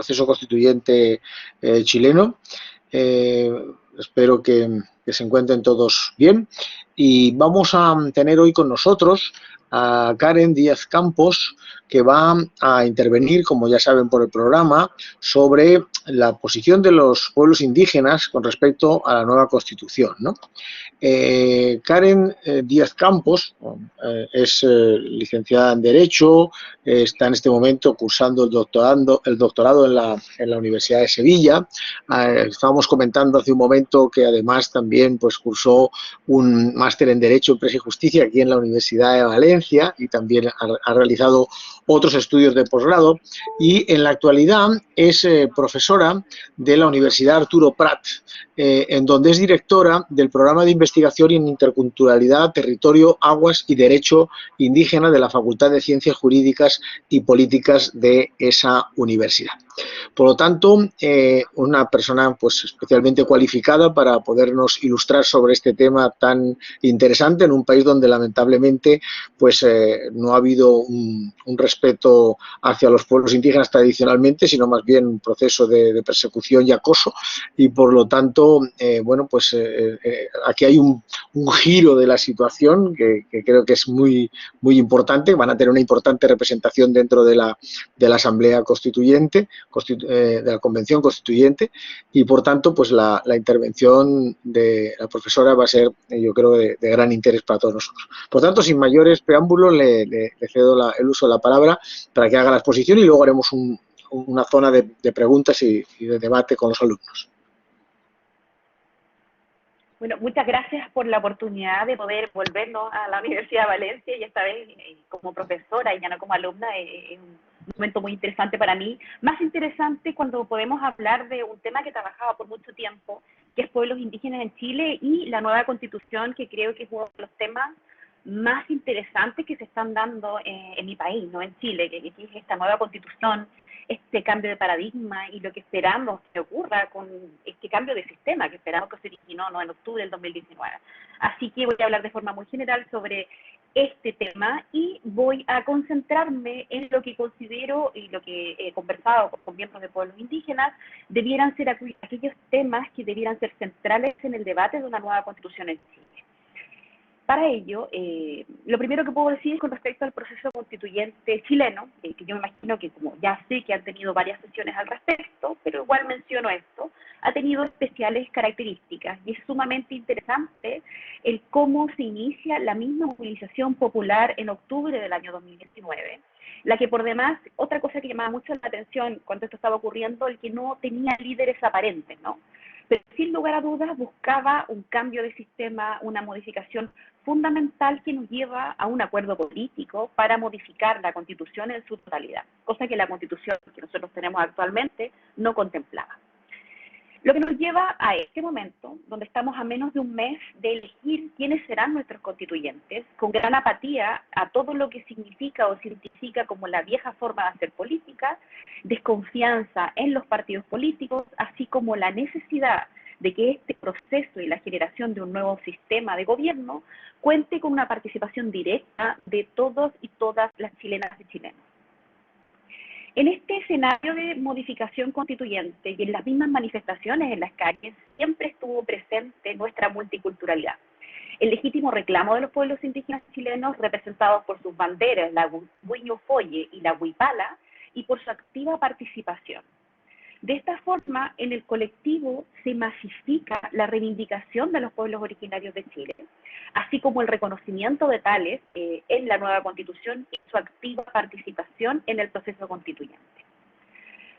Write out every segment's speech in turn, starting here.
proceso constituyente chileno. Espero que se encuentren todos bien. Y vamos a tener hoy con nosotros a Karen Díaz Campos, que va a intervenir, como ya saben por el programa, sobre la posición de los pueblos indígenas con respecto a la nueva Constitución, ¿no? Karen Díaz Campos es licenciada en Derecho, está en este momento cursando el doctorado en la Universidad de Sevilla. Estábamos comentando hace un momento que además también pues, cursó un máster en Derecho, Empresa y Justicia aquí en la Universidad de Valencia y también ha realizado otros estudios de posgrado y en la actualidad es profesora de la Universidad Arturo Prat, en donde es directora del programa de investigación en interculturalidad, territorio, aguas y derecho indígena de la Facultad de Ciencias Jurídicas y Políticas de esa universidad. Por lo tanto, una persona pues, especialmente cualificada para podernos ilustrar sobre este tema tan interesante en un país donde lamentablemente pues, no ha habido un respeto hacia los pueblos indígenas tradicionalmente, sino más bien un proceso de persecución y acoso y por lo tanto, bueno, pues aquí hay un giro de la situación que creo que es muy importante. Van a tener una importante representación dentro de la Asamblea Constituyente, de la Convención Constituyente y por tanto pues la intervención de la profesora va a ser yo creo de gran interés para todos nosotros. Por tanto, sin mayores preámbulos le cedo el uso de la palabra para que haga la exposición y luego haremos una zona de preguntas y de debate con los alumnos. Bueno, muchas gracias por la oportunidad de poder volvernos a la Universidad de Valencia y esta vez como profesora y ya no como alumna. Es un momento muy interesante para mí. Más interesante cuando podemos hablar de un tema que trabajaba por mucho tiempo, que es pueblos indígenas en Chile y la nueva constitución, que creo que es uno de los temas más interesantes que se están dando en mi país, ¿no? En Chile, que es esta nueva constitución, este cambio de paradigma y lo que esperamos que ocurra con este cambio de sistema que esperamos que se originó, ¿no? En octubre del 2019. Así que voy a hablar de forma muy general sobre este tema y voy a concentrarme en lo que considero y lo que he conversado con miembros de pueblos indígenas debieran ser aquellos temas que debieran ser centrales en el debate de una nueva constitución en Chile. Para ello, lo primero que puedo decir con respecto al proceso constituyente chileno, que yo me imagino que como ya sé que han tenido varias sesiones al respecto, pero igual menciono esto, ha tenido especiales características y es sumamente interesante el cómo se inicia la misma movilización popular en octubre del año 2019, la que por demás, otra cosa que llamaba mucho la atención cuando esto estaba ocurriendo, el que no tenía líderes aparentes, ¿no? Pero sin lugar a dudas buscaba un cambio de sistema, una modificación fundamental que nos lleva a un acuerdo político para modificar la Constitución en su totalidad, cosa que la Constitución que nosotros tenemos actualmente no contemplaba. Lo que nos lleva a este momento, donde estamos a menos de un mes de elegir quiénes serán nuestros constituyentes, con gran apatía a todo lo que significa o se identifica como la vieja forma de hacer política, desconfianza en los partidos políticos, así como la necesidad de que este proceso y la generación de un nuevo sistema de gobierno cuente con una participación directa de todos y todas las chilenas y chilenos. En este escenario de modificación constituyente y en las mismas manifestaciones en las calles, siempre estuvo presente nuestra multiculturalidad. El legítimo reclamo de los pueblos indígenas chilenos, representados por sus banderas, la Huiñufoye y la Huipala, y por su activa participación. De esta forma, en el colectivo se masifica la reivindicación de los pueblos originarios de Chile, así como el reconocimiento de tales en la nueva Constitución y su activa participación en el proceso constituyente.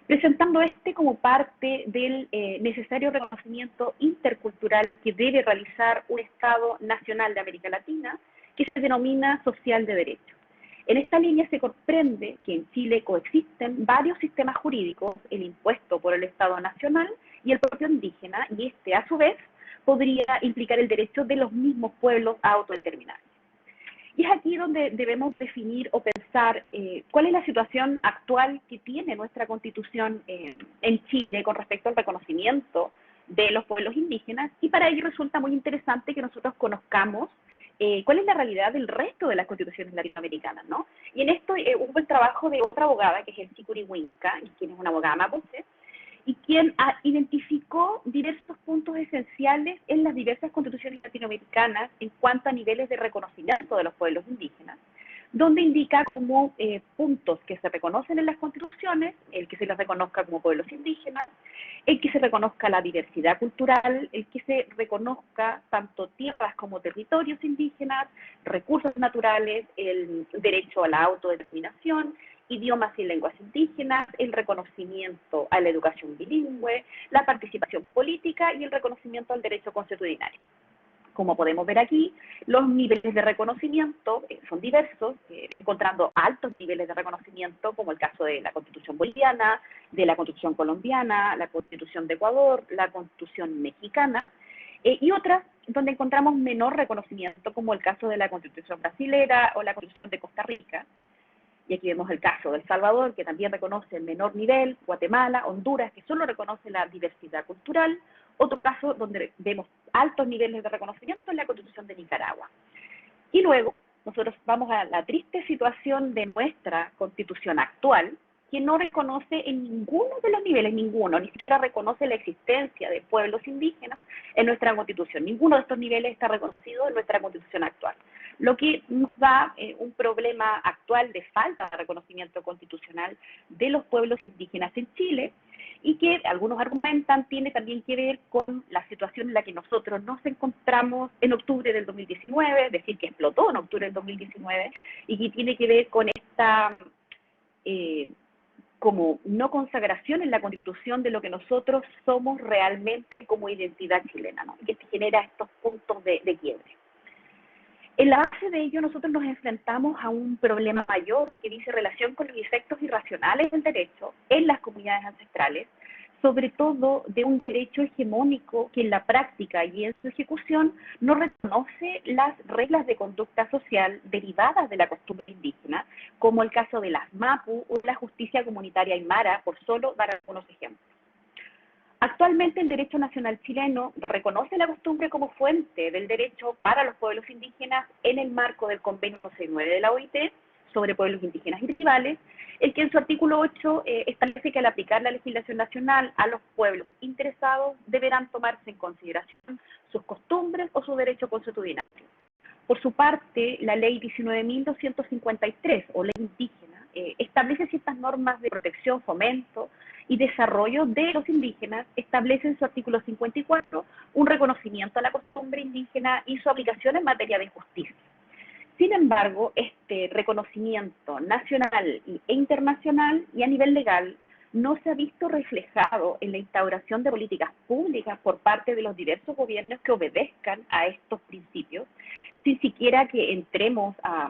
Presentando como parte del necesario reconocimiento intercultural que debe realizar un Estado nacional de América Latina, que se denomina social de derecho. En esta línea se comprende que en Chile coexisten varios sistemas jurídicos, el impuesto por el Estado Nacional y el propio indígena, y este a su vez podría implicar el derecho de los mismos pueblos a autodeterminarse. Y es aquí donde debemos definir o pensar cuál es la situación actual que tiene nuestra Constitución en Chile con respecto al reconocimiento de los pueblos indígenas, y para ello resulta muy interesante que nosotros conozcamos cuál es la realidad del resto de las constituciones latinoamericanas, ¿no? Y en esto hubo el trabajo de otra abogada, que es el Sicuri Huinca, quien es una abogada mapuche, y quien identificó diversos puntos esenciales en las diversas constituciones latinoamericanas en cuanto a niveles de reconocimiento de los pueblos indígenas, donde indica como puntos que se reconocen en las constituciones, el que se les reconozca como pueblos indígenas, el que se reconozca la diversidad cultural, el que se reconozca tanto tierras como territorios indígenas, recursos naturales, el derecho a la autodeterminación, idiomas y lenguas indígenas, el reconocimiento a la educación bilingüe, la participación política y el reconocimiento al derecho consuetudinario. Como podemos ver aquí, los niveles de reconocimiento son diversos, encontrando altos niveles de reconocimiento, como el caso de la Constitución boliviana, de la Constitución colombiana, la Constitución de Ecuador, la Constitución mexicana, y otras donde encontramos menor reconocimiento, como el caso de la Constitución brasilera o la Constitución de Costa Rica. Y aquí vemos el caso de El Salvador, que también reconoce el menor nivel, Guatemala, Honduras, que solo reconoce la diversidad cultural. Otro caso donde vemos altos niveles de reconocimiento es la Constitución de Nicaragua. Y luego nosotros vamos a la triste situación de nuestra Constitución actual, que no reconoce en ninguno de los niveles, ni siquiera reconoce la existencia de pueblos indígenas en nuestra Constitución. Ninguno de estos niveles está reconocido en nuestra Constitución actual, lo que nos da un problema actual de falta de reconocimiento constitucional de los pueblos indígenas en Chile, y que algunos argumentan tiene también que ver con la situación en la que nosotros nos encontramos en octubre del 2019, es decir, que explotó en octubre del 2019, y que tiene que ver con esta como no consagración en la Constitución de lo que nosotros somos realmente como identidad chilena, ¿no? Y que se genera estos puntos de quiebre. En la base de ello, nosotros nos enfrentamos a un problema mayor que dice relación con los efectos irracionales del derecho en las comunidades ancestrales, sobre todo de un derecho hegemónico que en la práctica y en su ejecución no reconoce las reglas de conducta social derivadas de la costumbre indígena, como el caso de las MAPU o la justicia comunitaria aymara, por solo dar algunos ejemplos. Actualmente el derecho nacional chileno reconoce la costumbre como fuente del derecho para los pueblos indígenas en el marco del Convenio 69 de la OIT sobre pueblos indígenas y tribales, el que en su artículo 8 establece que al aplicar la legislación nacional a los pueblos interesados deberán tomarse en consideración sus costumbres o su derecho consuetudinario. Por su parte, la ley 19.253, o ley indígena, establece ciertas normas de protección, fomento y desarrollo de los indígenas, establece en su artículo 54 un reconocimiento a la costumbre indígena y su aplicación en materia de justicia. Sin embargo, este reconocimiento nacional e internacional y a nivel legal no se ha visto reflejado en la instauración de políticas públicas por parte de los diversos gobiernos que obedezcan a estos principios, sin siquiera que entremos a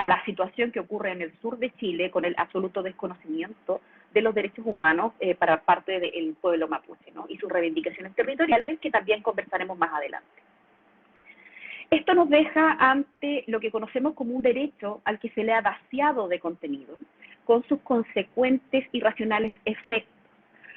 la situación que ocurre en el sur de Chile con el absoluto desconocimiento de los derechos humanos para parte del pueblo mapuche, ¿no? Y sus reivindicaciones territoriales, que también conversaremos más adelante. Esto nos deja ante lo que conocemos como un derecho al que se le ha vaciado de contenido, con sus consecuentes y racionales efectos.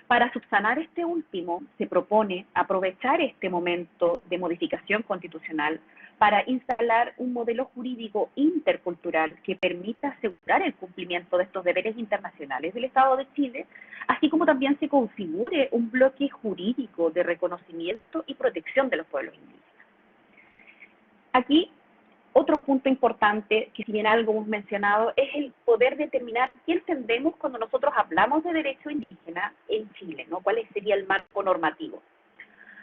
Para subsanar este último, se propone aprovechar este momento de modificación constitucional para instalar un modelo jurídico intercultural que permita asegurar el cumplimiento de estos deberes internacionales del Estado de Chile, así como también se configure un bloque jurídico de reconocimiento y protección de los pueblos indígenas. Aquí, otro punto importante, que si bien algo hemos mencionado, es el poder determinar qué entendemos cuando nosotros hablamos de derecho indígena en Chile, ¿no? ¿Cuál sería el marco normativo?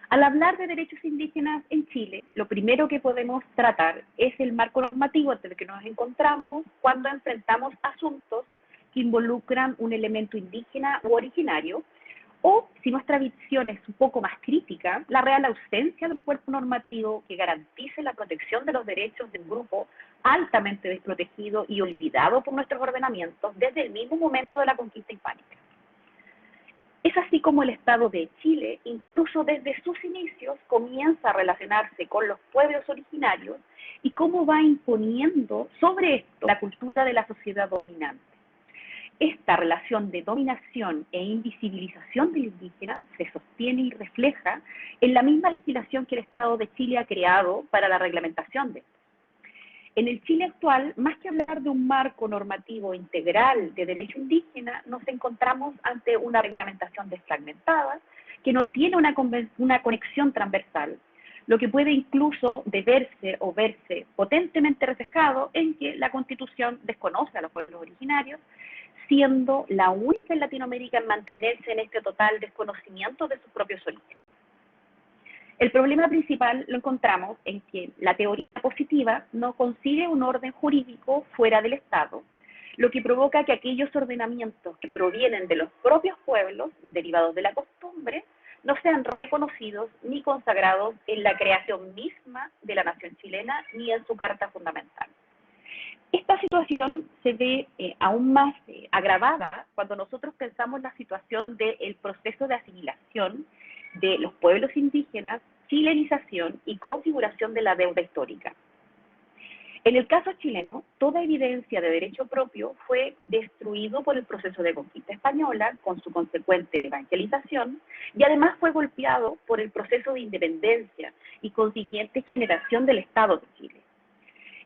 Al hablar de derechos indígenas en Chile, lo primero que podemos tratar es el marco normativo ante el que nos encontramos cuando enfrentamos asuntos que involucran un elemento indígena u originario, o, si nuestra visión es un poco más crítica, la real ausencia del cuerpo normativo que garantice la protección de los derechos de un grupo altamente desprotegido y olvidado por nuestros ordenamientos desde el mismo momento de la conquista hispánica. Es así como el Estado de Chile, incluso desde sus inicios, comienza a relacionarse con los pueblos originarios y cómo va imponiendo sobre esto la cultura de la sociedad dominante. Esta relación de dominación e invisibilización del indígena se sostiene y refleja en la misma legislación que el Estado de Chile ha creado para la reglamentación de esto. En el Chile actual, más que hablar de un marco normativo integral de derecho indígena, nos encontramos ante una reglamentación desfragmentada que no tiene una conexión transversal, lo que puede incluso deberse o verse potentemente reflejado en que la Constitución desconoce a los pueblos originarios, siendo la única en Latinoamérica en mantenerse en este total desconocimiento de sus propios orígenes. El problema principal lo encontramos en que la teoría positiva no concibe un orden jurídico fuera del Estado, lo que provoca que aquellos ordenamientos que provienen de los propios pueblos, derivados de la costumbre, no sean reconocidos ni consagrados en la creación misma de la nación chilena ni en su carta fundamental. Esta situación se ve aún más agravada cuando nosotros pensamos la situación del proceso de asimilación de los pueblos indígenas, chilenización y configuración de la deuda histórica. En el caso chileno, toda evidencia de derecho propio fue destruido por el proceso de conquista española, con su consecuente evangelización, y además fue golpeado por el proceso de independencia y consiguiente generación del Estado de Chile.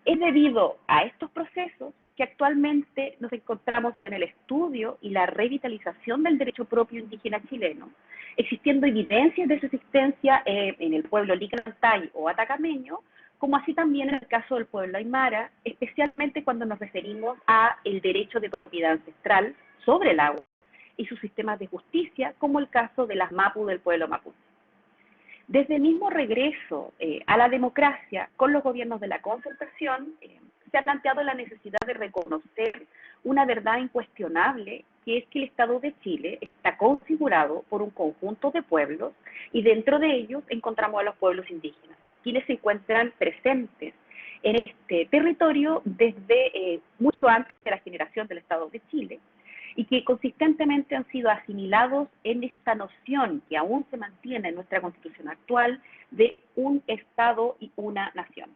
Es debido a estos procesos que actualmente nos encontramos en el estudio y la revitalización del derecho propio indígena chileno, existiendo evidencias de su existencia en el pueblo licantay o atacameño, como así también en el caso del pueblo aymara, especialmente cuando nos referimos a el derecho de propiedad ancestral sobre el agua y sus sistemas de justicia, como el caso de las mapu del pueblo mapuche. Desde el mismo regreso a la democracia con los gobiernos de la concertación, se ha planteado la necesidad de reconocer una verdad incuestionable, que es que el Estado de Chile está configurado por un conjunto de pueblos y dentro de ellos encontramos a los pueblos indígenas, quienes se encuentran presentes en este territorio desde mucho antes de la generación del Estado de Chile, y que consistentemente han sido asimilados en esta noción que aún se mantiene en nuestra Constitución actual de un Estado y una nación.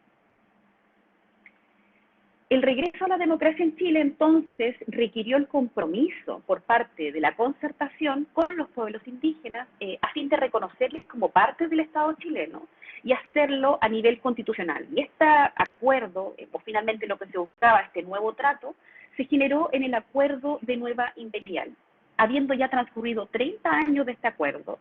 El regreso a la democracia en Chile, entonces, requirió el compromiso por parte de la concertación con los pueblos indígenas a fin de reconocerles como parte del Estado chileno y hacerlo a nivel constitucional. Y este acuerdo, o finalmente lo que se buscaba, este nuevo trato, se generó en el Acuerdo de Nueva Imperial. Habiendo ya transcurrido 30 años de este acuerdo,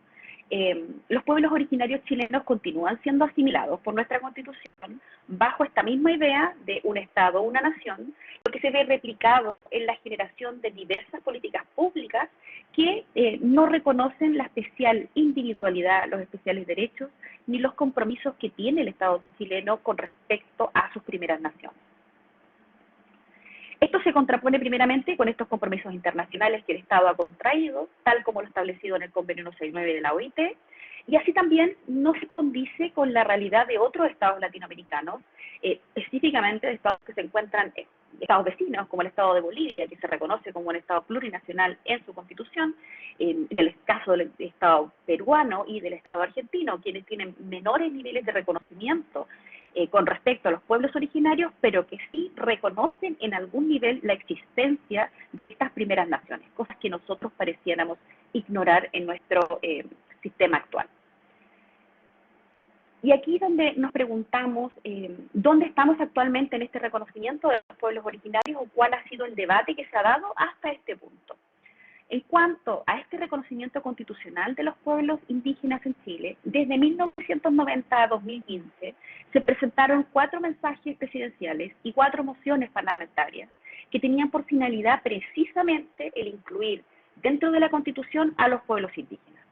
los pueblos originarios chilenos continúan siendo asimilados por nuestra Constitución bajo esta misma idea de un Estado, una nación, lo que se ve replicado en la generación de diversas políticas públicas que no reconocen la especial individualidad, los especiales derechos, ni los compromisos que tiene el Estado chileno con respecto a sus primeras naciones. Esto se contrapone primeramente con estos compromisos internacionales que el Estado ha contraído, tal como lo establecido en el Convenio 169 de la OIT, y así también no se condice con la realidad de otros estados latinoamericanos, específicamente de estados que se encuentran, estados vecinos, como el Estado de Bolivia, que se reconoce como un Estado plurinacional en su Constitución, en el caso del Estado peruano y del Estado argentino, quienes tienen menores niveles de reconocimiento con respecto a los pueblos originarios, pero que sí reconocen en algún nivel la existencia de estas primeras naciones, cosas que nosotros pareciéramos ignorar en nuestro sistema actual. Y aquí donde nos preguntamos dónde estamos actualmente en este reconocimiento de los pueblos originarios o cuál ha sido el debate que se ha dado hasta este punto. En cuanto a este reconocimiento constitucional de los pueblos indígenas en Chile, desde 1990 a 2015 se presentaron 4 mensajes presidenciales y 4 mociones parlamentarias que tenían por finalidad precisamente el incluir dentro de la Constitución a los pueblos indígenas.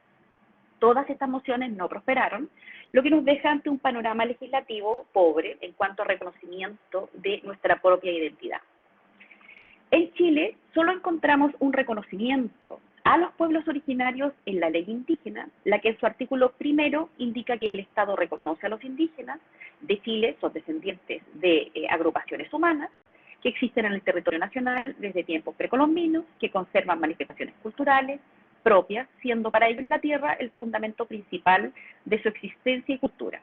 Todas estas mociones no prosperaron, lo que nos deja ante un panorama legislativo pobre en cuanto a reconocimiento de nuestra propia identidad. En Chile solo encontramos un reconocimiento a los pueblos originarios en la ley indígena, la que en su artículo 1 indica que el Estado reconoce a los indígenas de Chile, son descendientes de agrupaciones humanas, que existen en el territorio nacional desde tiempos precolombinos, que conservan manifestaciones culturales propias, siendo para ellos la tierra el fundamento principal de su existencia y cultura.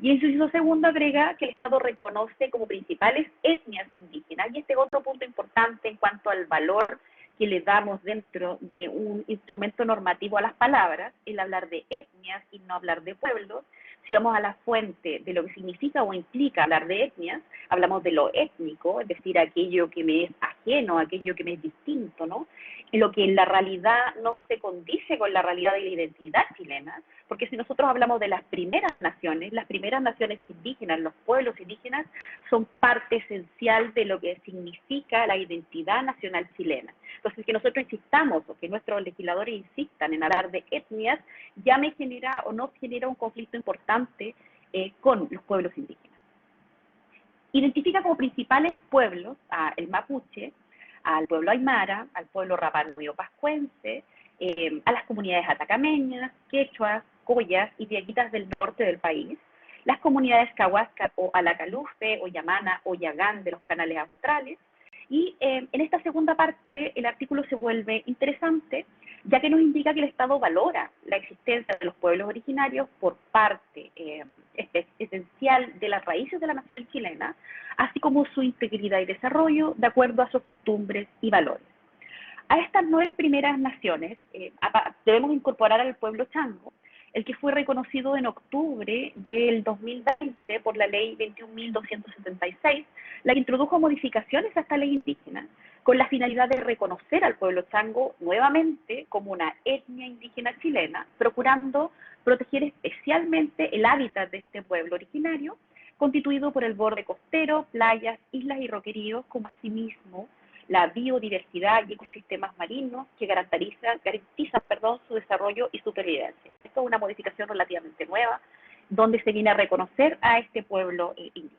Y en su inciso segundo agrega que el Estado reconoce como principales etnias indígenas, y este es otro punto importante en cuanto al valor que le damos dentro de un instrumento normativo a las palabras, el hablar de etnias y no hablar de pueblos. Si vamos a la fuente de lo que significa o implica hablar de etnias, hablamos de lo étnico, es decir, aquello que me es ajeno, aquello que me es distinto, ¿no? Lo que en la realidad no se condice con la realidad de la identidad chilena, porque si nosotros hablamos de las primeras naciones indígenas, los pueblos indígenas, son parte esencial de lo que significa la identidad nacional chilena. Entonces, que nosotros insistamos o que nuestros legisladores insistan en hablar de etnias, ya me genera o no genera un conflicto importante con los pueblos indígenas. Identifica como principales pueblos al mapuche, al pueblo aymara, al pueblo rapanui-pascuense, a las comunidades atacameñas, quechuas, collas y diaguitas del norte del país, las comunidades cahuasca o alacalufe o yamana o yagán de los canales australes. Y en esta segunda parte el artículo se vuelve interesante, ya que nos indica que el Estado valora la existencia de los pueblos originarios por parte esencial de las raíces de la nación chilena, así como su integridad y desarrollo de acuerdo a sus costumbres y valores. A estas 9 primeras naciones debemos incorporar al pueblo chango, el que fue reconocido en octubre del 2020 por la ley 21.276, la que introdujo modificaciones a esta ley indígena con la finalidad de reconocer al pueblo chango nuevamente como una etnia indígena chilena, procurando proteger especialmente el hábitat de este pueblo originario, constituido por el borde costero, playas, islas y roqueríos, como asimismo la biodiversidad y ecosistemas marinos que garantizan su desarrollo y supervivencia. Esto es una modificación relativamente nueva, donde se viene a reconocer a este pueblo indígena.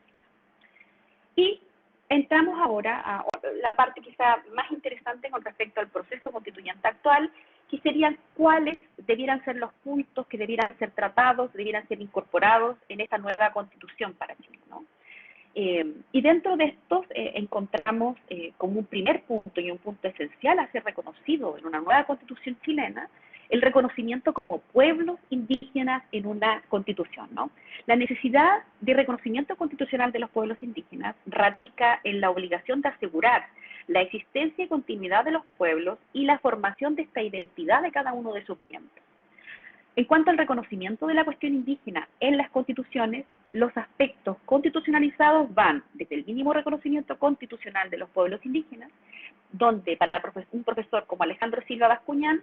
Y entramos ahora a la parte quizá más interesante con respecto al proceso constituyente actual, que serían cuáles debieran ser los puntos que debieran ser tratados, debieran ser incorporados en esta nueva constitución para Chile, ¿no? Y dentro de estos encontramos como un primer punto y un punto esencial a ser reconocido en una nueva constitución chilena, el reconocimiento como pueblos indígenas en una constitución, ¿no? La necesidad de reconocimiento constitucional de los pueblos indígenas radica en la obligación de asegurar la existencia y continuidad de los pueblos y la formación de esta identidad de cada uno de sus miembros. En cuanto al reconocimiento de la cuestión indígena en las constituciones, los aspectos constitucionalizados van desde el mínimo reconocimiento constitucional de los pueblos indígenas, donde para un profesor como Alejandro Silva Bascuñán,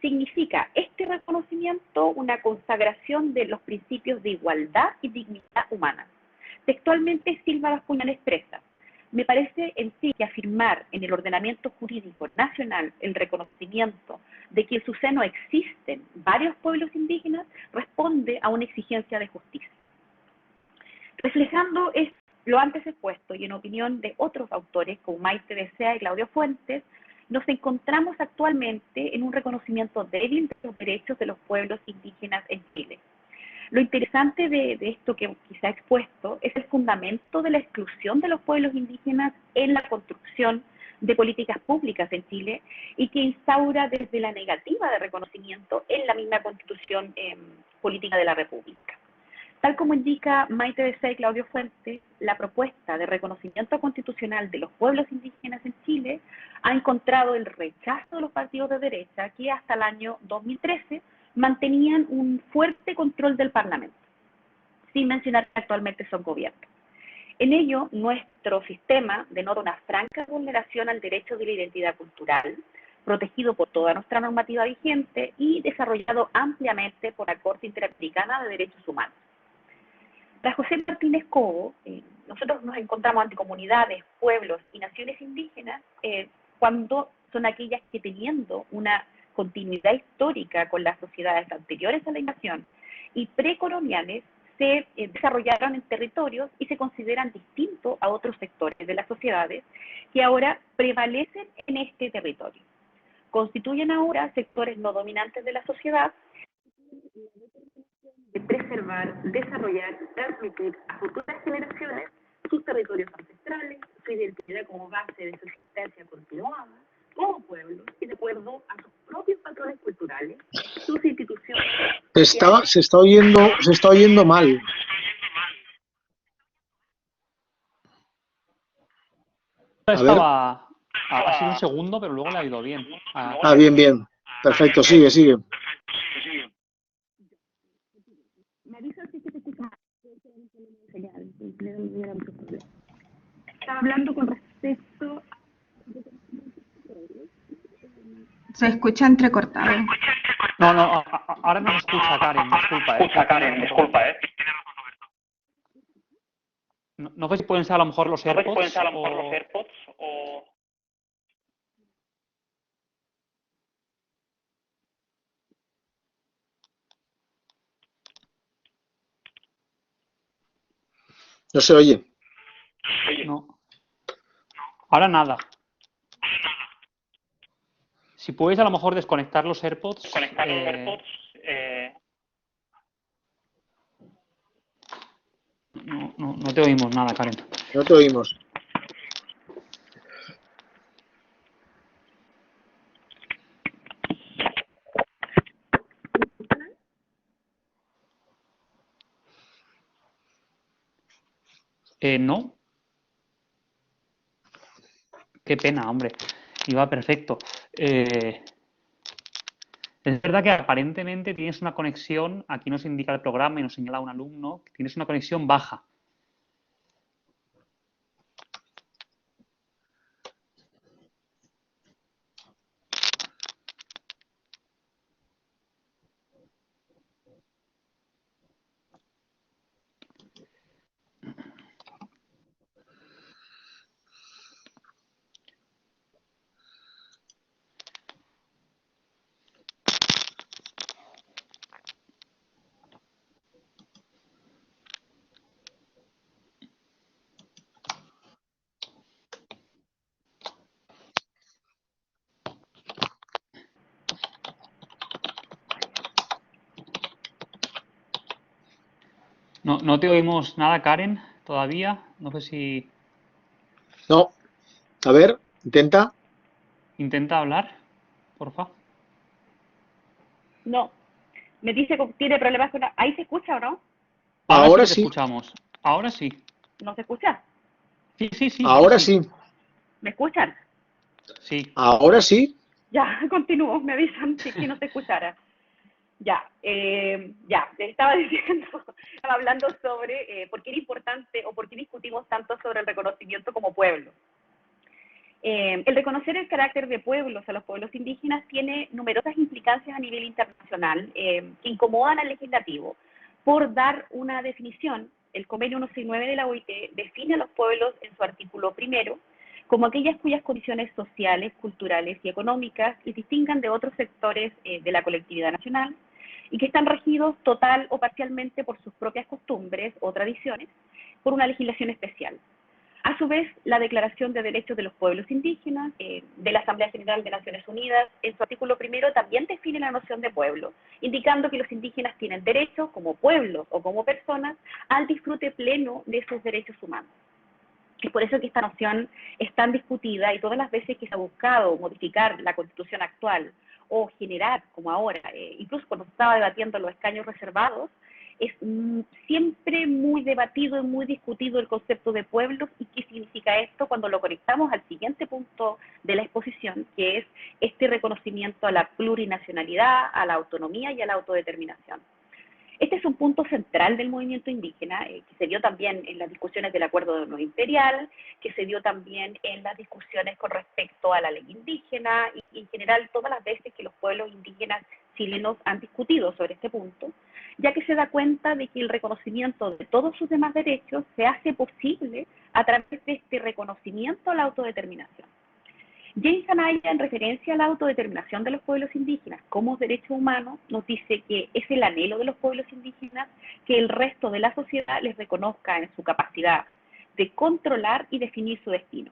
significa este reconocimiento una consagración de los principios de igualdad y dignidad humana. Textualmente, Silva Bascuñán expresa: me parece en sí que afirmar en el ordenamiento jurídico nacional el reconocimiento de que en su seno existen varios pueblos indígenas responde a una exigencia de justicia. Reflejando lo antes expuesto y en opinión de otros autores como Maite Becea y Claudio Fuentes, nos encontramos actualmente en un reconocimiento débil de los derechos de los pueblos indígenas en Chile. Lo interesante de esto que quizá he expuesto es el fundamento de la exclusión de los pueblos indígenas en la construcción de políticas públicas en Chile y que instaura desde la negativa de reconocimiento en la misma constitución política de la República. Tal como indica Maite Becea y Claudio Fuentes, la propuesta de reconocimiento constitucional de los pueblos indígenas en Chile ha encontrado el rechazo de los partidos de derecha que hasta el año 2013 mantenían un fuerte control del Parlamento, sin mencionar que actualmente son gobiernos. En ello, nuestro sistema denota una franca vulneración al derecho de la identidad cultural, protegido por toda nuestra normativa vigente y desarrollado ampliamente por la Corte Interamericana de Derechos Humanos. Para José Martínez Cobo, nosotros nos encontramos ante comunidades, pueblos y naciones indígenas cuando son aquellas que, teniendo una continuidad histórica con las sociedades anteriores a la invasión y precoloniales, se desarrollaron en territorios y se consideran distintos a otros sectores de las sociedades que ahora prevalecen en este territorio. Constituyen ahora sectores no dominantes de la sociedad, de preservar, desarrollar y transmitir a futuras generaciones sus territorios ancestrales, su identidad como base de su existencia continuada, como pueblo, y de acuerdo a sus propios patrones culturales, sus instituciones. Se está oyendo mal. Estaba Ha sido un segundo, pero luego le ha ido bien. Bien, bien. Perfecto, sigue, sigue. Me avisas si se te escucha. Estaba hablando con respecto. Se escucha entrecortado. No, ahora no se escucha, Karen, disculpa, No sé si pueden ser a lo mejor los AirPods o... No se oye. No. Ahora nada. Si puedes a lo mejor desconectar los AirPods. No te oímos nada, Karen. No te oímos. No. Qué pena, hombre. Iba perfecto. Es verdad que aparentemente tienes una conexión, aquí nos indica el programa y nos señala un alumno, que tienes una conexión baja. No te oímos nada, Karen, todavía. No sé si... No. A ver, intenta. Intenta hablar, porfa. No. Me dice que tiene problemas con... ¿Ahí se escucha o no? Ahora Sí te sí. escuchamos. Ahora sí. ¿No se escucha? Sí. Ahora sí. ¿Me escuchan? Sí. Ahora sí. Ya, continúo. Me avisan si no se escuchara. Ya, te estaba diciendo, estaba hablando sobre por qué era importante o por qué discutimos tanto sobre el reconocimiento como pueblo. El reconocer el carácter de pueblos a los pueblos indígenas tiene numerosas implicancias a nivel internacional que incomodan al legislativo. Por dar una definición, el convenio 169 de la OIT define a los pueblos en su artículo primero como aquellas cuyas condiciones sociales, culturales y económicas les distingan de otros sectores de la colectividad nacional y que están regidos total o parcialmente por sus propias costumbres o tradiciones, por una legislación especial. A su vez, la Declaración de Derechos de los Pueblos Indígenas de la Asamblea General de Naciones Unidas, en su artículo primero, también define la noción de pueblo, indicando que los indígenas tienen derecho, como pueblos o como personas, al disfrute pleno de sus derechos humanos. Es por eso que esta noción es tan discutida y todas las veces que se ha buscado modificar la Constitución actual o generar, como ahora, incluso cuando se estaba debatiendo los escaños reservados, es siempre muy debatido y muy discutido el concepto de pueblos y qué significa esto cuando lo conectamos al siguiente punto de la exposición, que es este reconocimiento a la plurinacionalidad, a la autonomía y a la autodeterminación. Este es un punto central del movimiento indígena, que se dio también en las discusiones del Acuerdo de no Imperial, que se dio también en las discusiones con respecto a la ley indígena y en general todas las veces que los pueblos indígenas chilenos han discutido sobre este punto, ya que se da cuenta de que el reconocimiento de todos sus demás derechos se hace posible a través de este reconocimiento a la autodeterminación. James Anaya, en referencia a la autodeterminación de los pueblos indígenas como derecho humano, nos dice que es el anhelo de los pueblos indígenas que el resto de la sociedad les reconozca en su capacidad de controlar y definir su destino.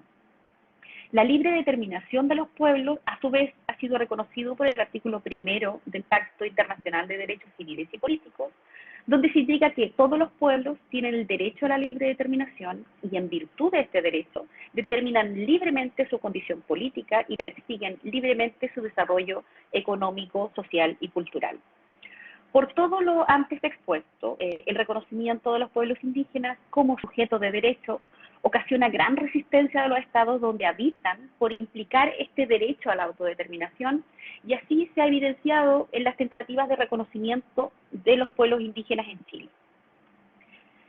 La libre determinación de los pueblos, a su vez, ha sido reconocido por el artículo primero del Pacto Internacional de Derechos Civiles y Políticos, donde se indica que todos los pueblos tienen el derecho a la libre determinación y en virtud de este derecho determinan libremente su condición política y persiguen libremente su desarrollo económico, social y cultural. Por todo lo antes expuesto, el reconocimiento de los pueblos indígenas como sujeto de derecho ocasiona gran resistencia de los estados donde habitan por implicar este derecho a la autodeterminación, y así se ha evidenciado en las tentativas de reconocimiento de los pueblos indígenas en Chile.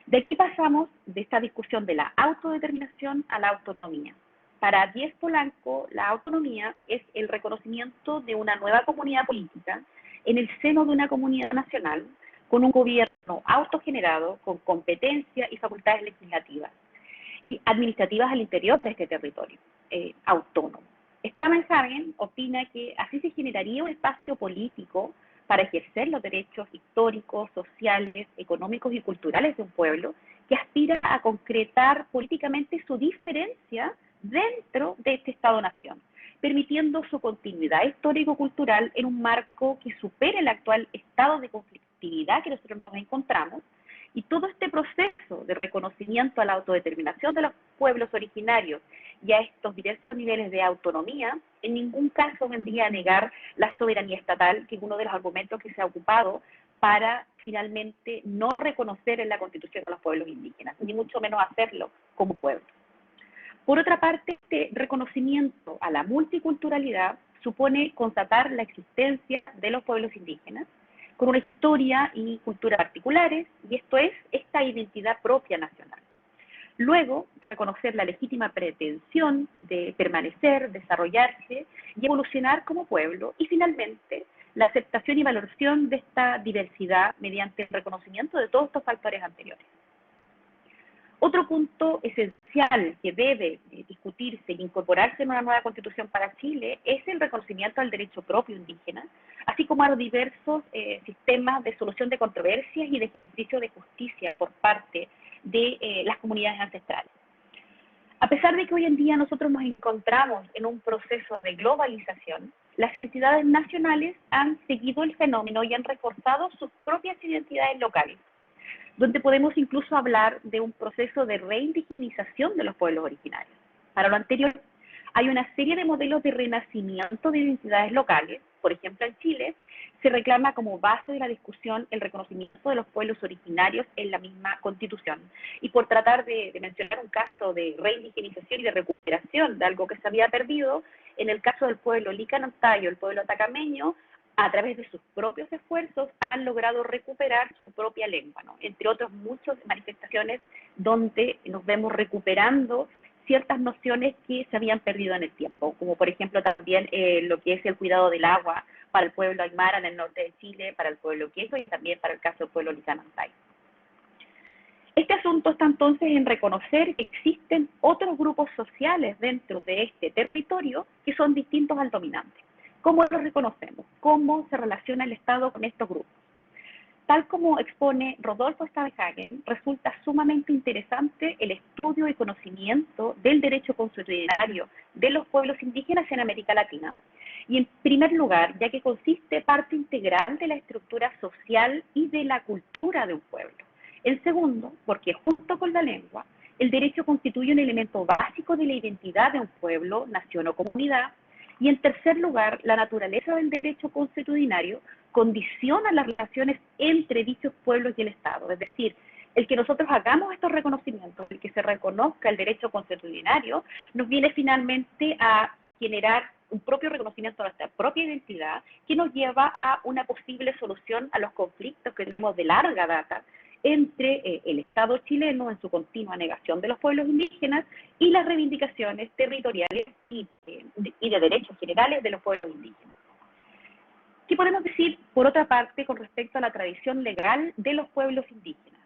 De aquí pasamos de esta discusión de la autodeterminación a la autonomía. Para Díez Polanco, la autonomía es el reconocimiento de una nueva comunidad política en el seno de una comunidad nacional, con un gobierno autogenerado, con competencia y facultades legislativas y administrativas al interior de este territorio autónomo. Stamenhagen opina que así se generaría un espacio político para ejercer los derechos históricos, sociales, económicos y culturales de un pueblo que aspira a concretar políticamente su diferencia dentro de este Estado-nación, permitiendo su continuidad histórico-cultural en un marco que supere el actual estado de conflictividad que nosotros nos encontramos. Y todo este proceso de reconocimiento a la autodeterminación de los pueblos originarios y a estos diversos niveles de autonomía, en ningún caso vendría a negar la soberanía estatal, que es uno de los argumentos que se ha ocupado para finalmente no reconocer en la Constitución a los pueblos indígenas, ni mucho menos hacerlo como pueblo. Por otra parte, este reconocimiento a la multiculturalidad supone constatar la existencia de los pueblos indígenas, con una historia y cultura particulares, y esto es esta identidad propia nacional. Luego, reconocer la legítima pretensión de permanecer, desarrollarse y evolucionar como pueblo, y finalmente, la aceptación y valoración de esta diversidad mediante el reconocimiento de todos estos factores anteriores. Otro punto esencial que debe discutirse e incorporarse en una nueva constitución para Chile es el reconocimiento al derecho propio indígena, así como a los diversos sistemas de solución de controversias y de ejercicio de justicia por parte de las comunidades ancestrales. A pesar de que hoy en día nosotros nos encontramos en un proceso de globalización, las entidades nacionales han seguido el fenómeno y han reforzado sus propias identidades locales, donde podemos incluso hablar de un proceso de reindigenización de los pueblos originarios. Para lo anterior, hay una serie de modelos de renacimiento de identidades locales. Por ejemplo, en Chile se reclama como base de la discusión el reconocimiento de los pueblos originarios en la misma Constitución. Y por tratar de mencionar un caso de reindigenización y de recuperación de algo que se había perdido, en el caso del pueblo licanantayo, el pueblo atacameño, a través de sus propios esfuerzos, han logrado recuperar su propia lengua, ¿no? Entre otras muchas manifestaciones donde nos vemos recuperando ciertas nociones que se habían perdido en el tiempo, como por ejemplo también lo que es el cuidado del agua para el pueblo aymara en el norte de Chile, para el pueblo quechua y también para el caso del pueblo licanantay. Este asunto está entonces en reconocer que existen otros grupos sociales dentro de este territorio que son distintos al dominante. ¿Cómo los reconocemos? ¿Cómo se relaciona el Estado con estos grupos? Tal como expone Rodolfo Stamenhagen, resulta sumamente interesante el estudio y conocimiento del derecho consuetudinario de los pueblos indígenas en América Latina. Y en primer lugar, ya que consiste parte integral de la estructura social y de la cultura de un pueblo. En segundo, porque junto con la lengua, el derecho constituye un elemento básico de la identidad de un pueblo, nación o comunidad. Y en tercer lugar, la naturaleza del derecho consuetudinario condiciona las relaciones entre dichos pueblos y el Estado. Es decir, el que nosotros hagamos estos reconocimientos, el que se reconozca el derecho consuetudinario, nos viene finalmente a generar un propio reconocimiento de nuestra propia identidad que nos lleva a una posible solución a los conflictos que tenemos de larga data entre el Estado chileno en su continua negación de los pueblos indígenas y las reivindicaciones territoriales y de derechos generales de los pueblos indígenas. ¿Qué podemos decir, por otra parte, con respecto a la tradición legal de los pueblos indígenas?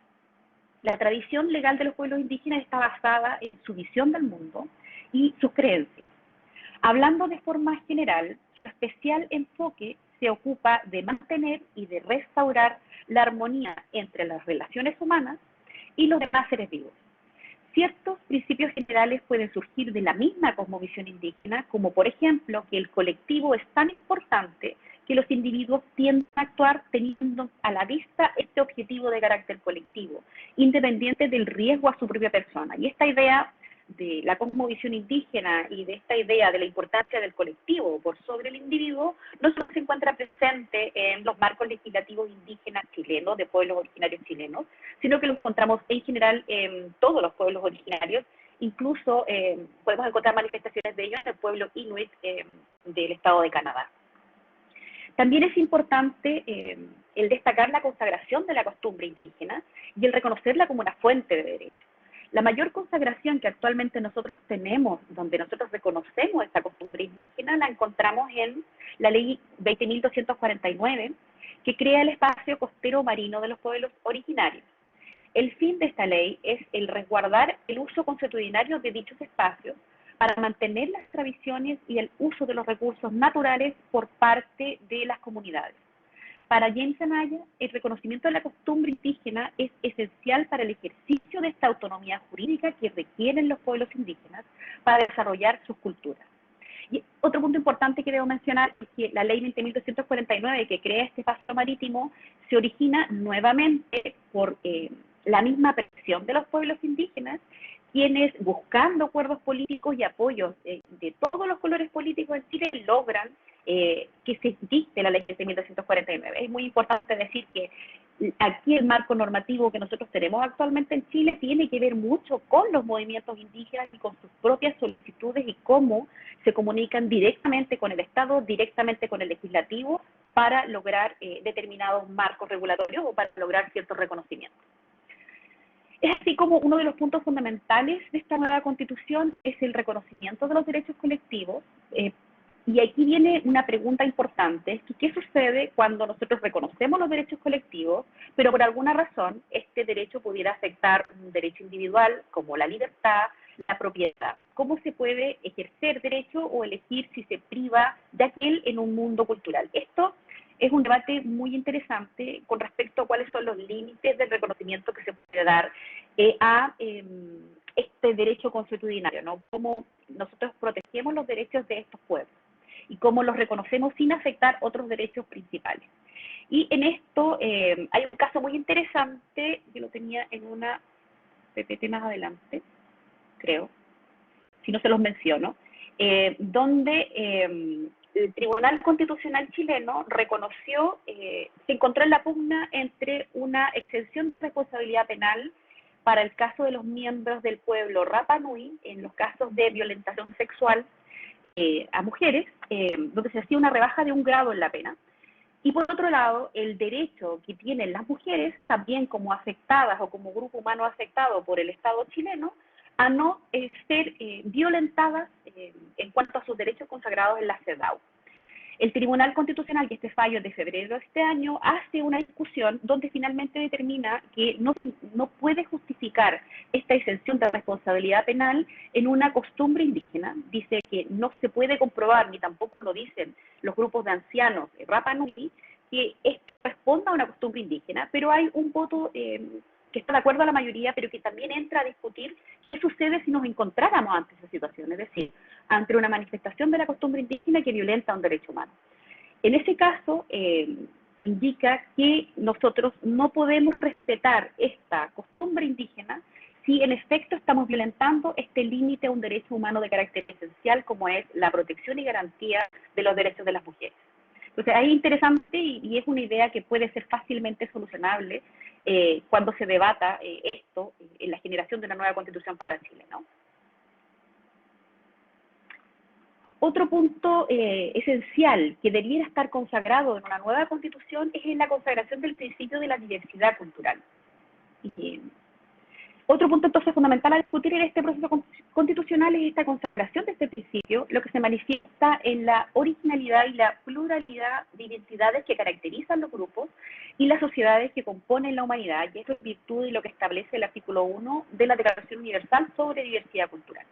La tradición legal de los pueblos indígenas está basada en su visión del mundo y sus creencias. Hablando de forma general, su especial enfoque se ocupa de mantener y de restaurar la armonía entre las relaciones humanas y los demás seres vivos. Ciertos principios generales pueden surgir de la misma cosmovisión indígena, como por ejemplo que el colectivo es tan importante que los individuos tienden a actuar teniendo a la vista este objetivo de carácter colectivo, independiente del riesgo a su propia persona. Y esta idea de la cosmovisión indígena y de esta idea de la importancia del colectivo por sobre el individuo no solo se encuentra presente en los marcos legislativos indígenas chilenos, de pueblos originarios chilenos, sino que lo encontramos en general en todos los pueblos originarios Incluso podemos encontrar manifestaciones de ello en el pueblo inuit del estado de Canadá. También es importante el destacar la consagración de la costumbre indígena y el reconocerla como una fuente de derecho. La mayor consagración que actualmente nosotros tenemos, donde nosotros reconocemos esta costumbre indígena, la encontramos en la ley 20.249, que crea el espacio costero marino de los pueblos originarios. El fin de esta ley es el resguardar el uso consuetudinario de dichos espacios para mantener las tradiciones y el uso de los recursos naturales por parte de las comunidades. Para James Anaya, el reconocimiento de la costumbre indígena es esencial para el ejercicio de esta autonomía jurídica que requieren los pueblos indígenas para desarrollar sus culturas. Y otro punto importante que debo mencionar es que la ley 20.249, que crea este espacio marítimo, se origina nuevamente por la misma presión de los pueblos indígenas, quienes, buscando acuerdos políticos y apoyos de todos los colores políticos en Chile, logran que se dicte la ley 20.249. Es muy importante decir que aquí el marco normativo que nosotros tenemos actualmente en Chile tiene que ver mucho con los movimientos indígenas y con sus propias solicitudes y cómo se comunican directamente con el Estado, directamente con el legislativo, para lograr determinados marcos regulatorios o para lograr ciertos reconocimientos. Es así como uno de los puntos fundamentales de esta nueva Constitución es el reconocimiento de los derechos colectivos. Y aquí viene una pregunta importante, ¿qué sucede cuando nosotros reconocemos los derechos colectivos, pero por alguna razón este derecho pudiera afectar un derecho individual como la libertad, la propiedad? ¿Cómo se puede ejercer derecho o elegir si se priva de aquel en un mundo cultural? Esto es un debate muy interesante con respecto a cuáles son los límites del reconocimiento que se puede dar a este derecho consuetudinario, ¿no? Cómo nosotros protegemos los derechos de estos pueblos y cómo los reconocemos sin afectar otros derechos principales. Y en esto hay un caso muy interesante, que lo tenía en una PPT más adelante, creo, si no se los menciono, donde el Tribunal Constitucional chileno reconoció, se encontró en la pugna entre una exención de responsabilidad penal para el caso de los miembros del pueblo Rapa Nui, en los casos de violentación sexual a mujeres, donde se hacía una rebaja de 1 grado en la pena. Y por otro lado, el derecho que tienen las mujeres, también como afectadas o como grupo humano afectado por el Estado chileno, a no ser violentadas en cuanto a sus derechos consagrados en la CEDAW. El Tribunal Constitucional, que este fallo es de febrero de este año, hace una discusión donde finalmente determina que no puede justificar esta exención de responsabilidad penal en una costumbre indígena. Dice que no se puede comprobar, ni tampoco lo dicen los grupos de ancianos Rapa Nui, que esto responda a una costumbre indígena, pero hay un voto que está de acuerdo a la mayoría, pero que también entra a discutir qué sucede si nos encontráramos ante esa situación, es decir, ante una manifestación de la costumbre indígena que violenta un derecho humano. En ese caso, indica que nosotros no podemos respetar esta costumbre indígena si en efecto estamos violentando este límite a un derecho humano de carácter esencial, como es la protección y garantía de los derechos de las mujeres. Entonces, ahí es interesante y es una idea que puede ser fácilmente solucionable cuando se debata esto en la generación de una nueva Constitución para Chile, ¿no? Otro punto esencial que debiera estar consagrado en una nueva Constitución es en la consagración del principio de la diversidad cultural. Otro punto entonces fundamental a discutir en este proceso constitucional es esta consagración de este principio, lo que se manifiesta en la originalidad y la pluralidad de identidades que caracterizan los grupos y las sociedades que componen la humanidad, y esto es virtud de lo que establece el artículo 1 de la Declaración Universal sobre Diversidad Cultural.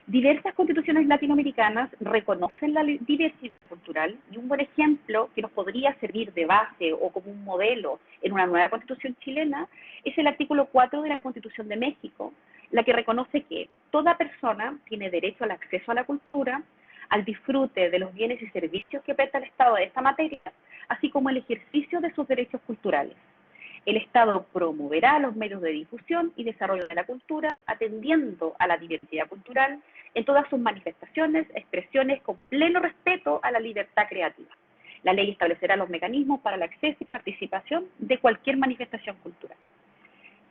Diversas constituciones latinoamericanas reconocen la diversidad cultural y un buen ejemplo que nos podría servir de base o como un modelo en una nueva constitución chilena es el artículo 4 de la Constitución de México, la que reconoce que toda persona tiene derecho al acceso a la cultura, al disfrute de los bienes y servicios que presta el Estado de esta materia, así como el ejercicio de sus derechos culturales. El Estado promoverá los medios de difusión y desarrollo de la cultura, atendiendo a la diversidad cultural en todas sus manifestaciones, expresiones, con pleno respeto a la libertad creativa. La ley establecerá los mecanismos para el acceso y participación de cualquier manifestación cultural.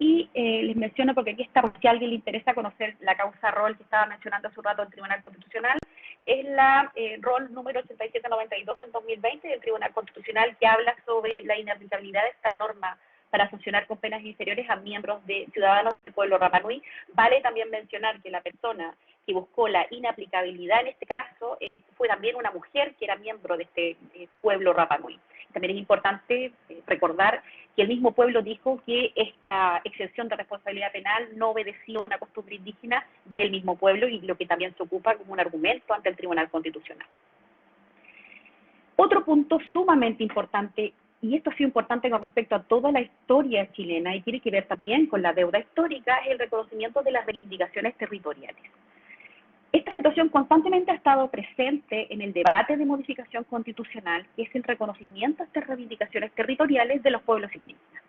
Y les menciono porque aquí está, por si a alguien le interesa conocer la causa Roll que estaba mencionando hace un rato el Tribunal Constitucional, es la Roll número 8792 del 2020 del Tribunal Constitucional, que habla sobre la inaplicabilidad de esta norma para sancionar con penas inferiores a miembros de ciudadanos del pueblo Rapa Nui. Vale también mencionar que la persona que buscó la inaplicabilidad en este caso fue también una mujer que era miembro de este pueblo Rapa Nui. También es importante recordar que el mismo pueblo dijo que esta exención de responsabilidad penal no obedecía a una costumbre indígena del mismo pueblo, y lo que también se ocupa como un argumento ante el Tribunal Constitucional. Otro punto sumamente importante, y esto ha sido importante con respecto a toda la historia chilena y tiene que ver también con la deuda histórica, es el reconocimiento de las reivindicaciones territoriales. Esta situación constantemente ha estado presente en el debate de modificación constitucional, que es el reconocimiento de estas reivindicaciones territoriales de los pueblos indígenas.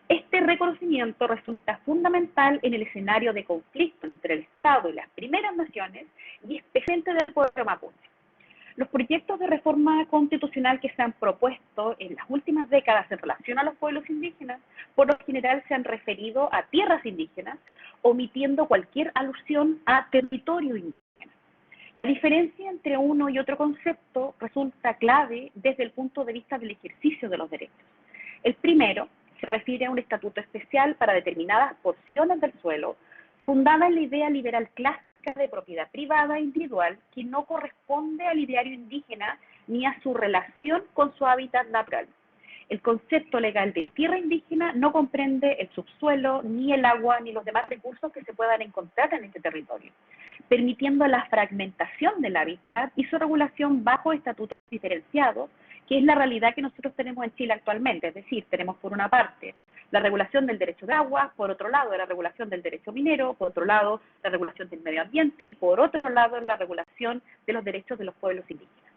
Este reconocimiento resulta fundamental en el escenario de conflicto entre el Estado y las primeras naciones, y especialmente del pueblo mapuche. Los proyectos de reforma constitucional que se han propuesto en las últimas décadas en relación a los pueblos indígenas, por lo general se han referido a tierras indígenas, omitiendo cualquier alusión a territorio indígena. La diferencia entre uno y otro concepto resulta clave desde el punto de vista del ejercicio de los derechos. El primero se refiere a un estatuto especial para determinadas porciones del suelo, fundada en la idea liberal clásica de propiedad privada e individual, que no corresponde al ideario indígena ni a su relación con su hábitat natural. El concepto legal de tierra indígena no comprende el subsuelo, ni el agua, ni los demás recursos que se puedan encontrar en este territorio, permitiendo la fragmentación del hábitat y su regulación bajo estatutos diferenciados, que es la realidad que nosotros tenemos en Chile actualmente. Es decir, tenemos por una parte la regulación del derecho de agua, por otro lado la regulación del derecho minero, por otro lado la regulación del medio ambiente, y por otro lado la regulación de los derechos de los pueblos indígenas.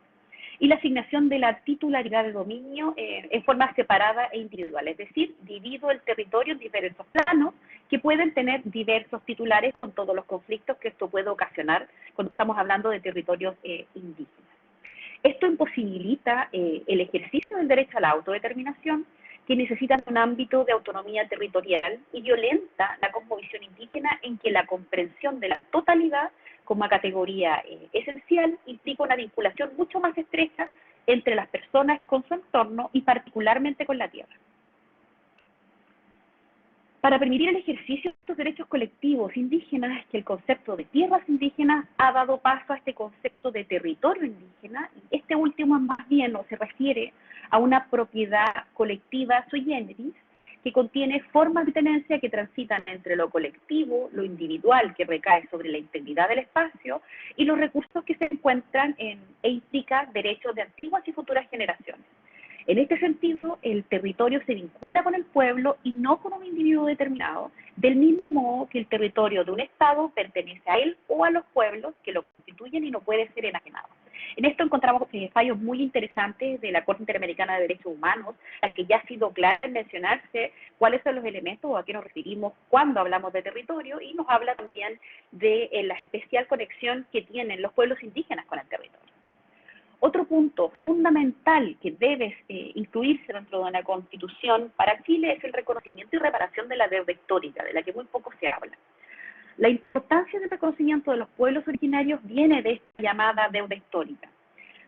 Y la asignación de la titularidad de dominio en forma separada e individual, es decir, divido el territorio en diversos planos que pueden tener diversos titulares, con todos los conflictos que esto puede ocasionar cuando estamos hablando de territorios indígenas. Esto imposibilita el ejercicio del derecho a la autodeterminación, que necesitan un ámbito de autonomía territorial, y violenta la cosmovisión indígena, en que la comprensión de la totalidad como categoría esencial implica una vinculación mucho más estrecha entre las personas con su entorno y particularmente con la tierra. Para permitir el ejercicio de estos derechos colectivos indígenas es que el concepto de tierras indígenas ha dado paso a este concepto de territorio indígena. Este último es más bien, o se refiere a una propiedad colectiva sui generis, que contiene formas de tenencia que transitan entre lo colectivo, lo individual, que recae sobre la integridad del espacio, y los recursos que se encuentran e implica derechos de antiguas y futuras generaciones. En este sentido, el territorio se vincula con el pueblo y no con un individuo determinado, del mismo modo que el territorio de un Estado pertenece a él o a los pueblos que lo constituyen y no puede ser enajenado. En esto encontramos fallos muy interesantes de la Corte Interamericana de Derechos Humanos, la que ya ha sido clara en mencionarse cuáles son los elementos o a qué nos referimos cuando hablamos de territorio, y nos habla también de la especial conexión que tienen los pueblos indígenas con el territorio. Otro punto fundamental que debe incluirse dentro de una constitución para Chile es el reconocimiento y reparación de la deuda histórica, de la que muy poco se habla. La importancia del reconocimiento de los pueblos originarios viene de esta llamada deuda histórica.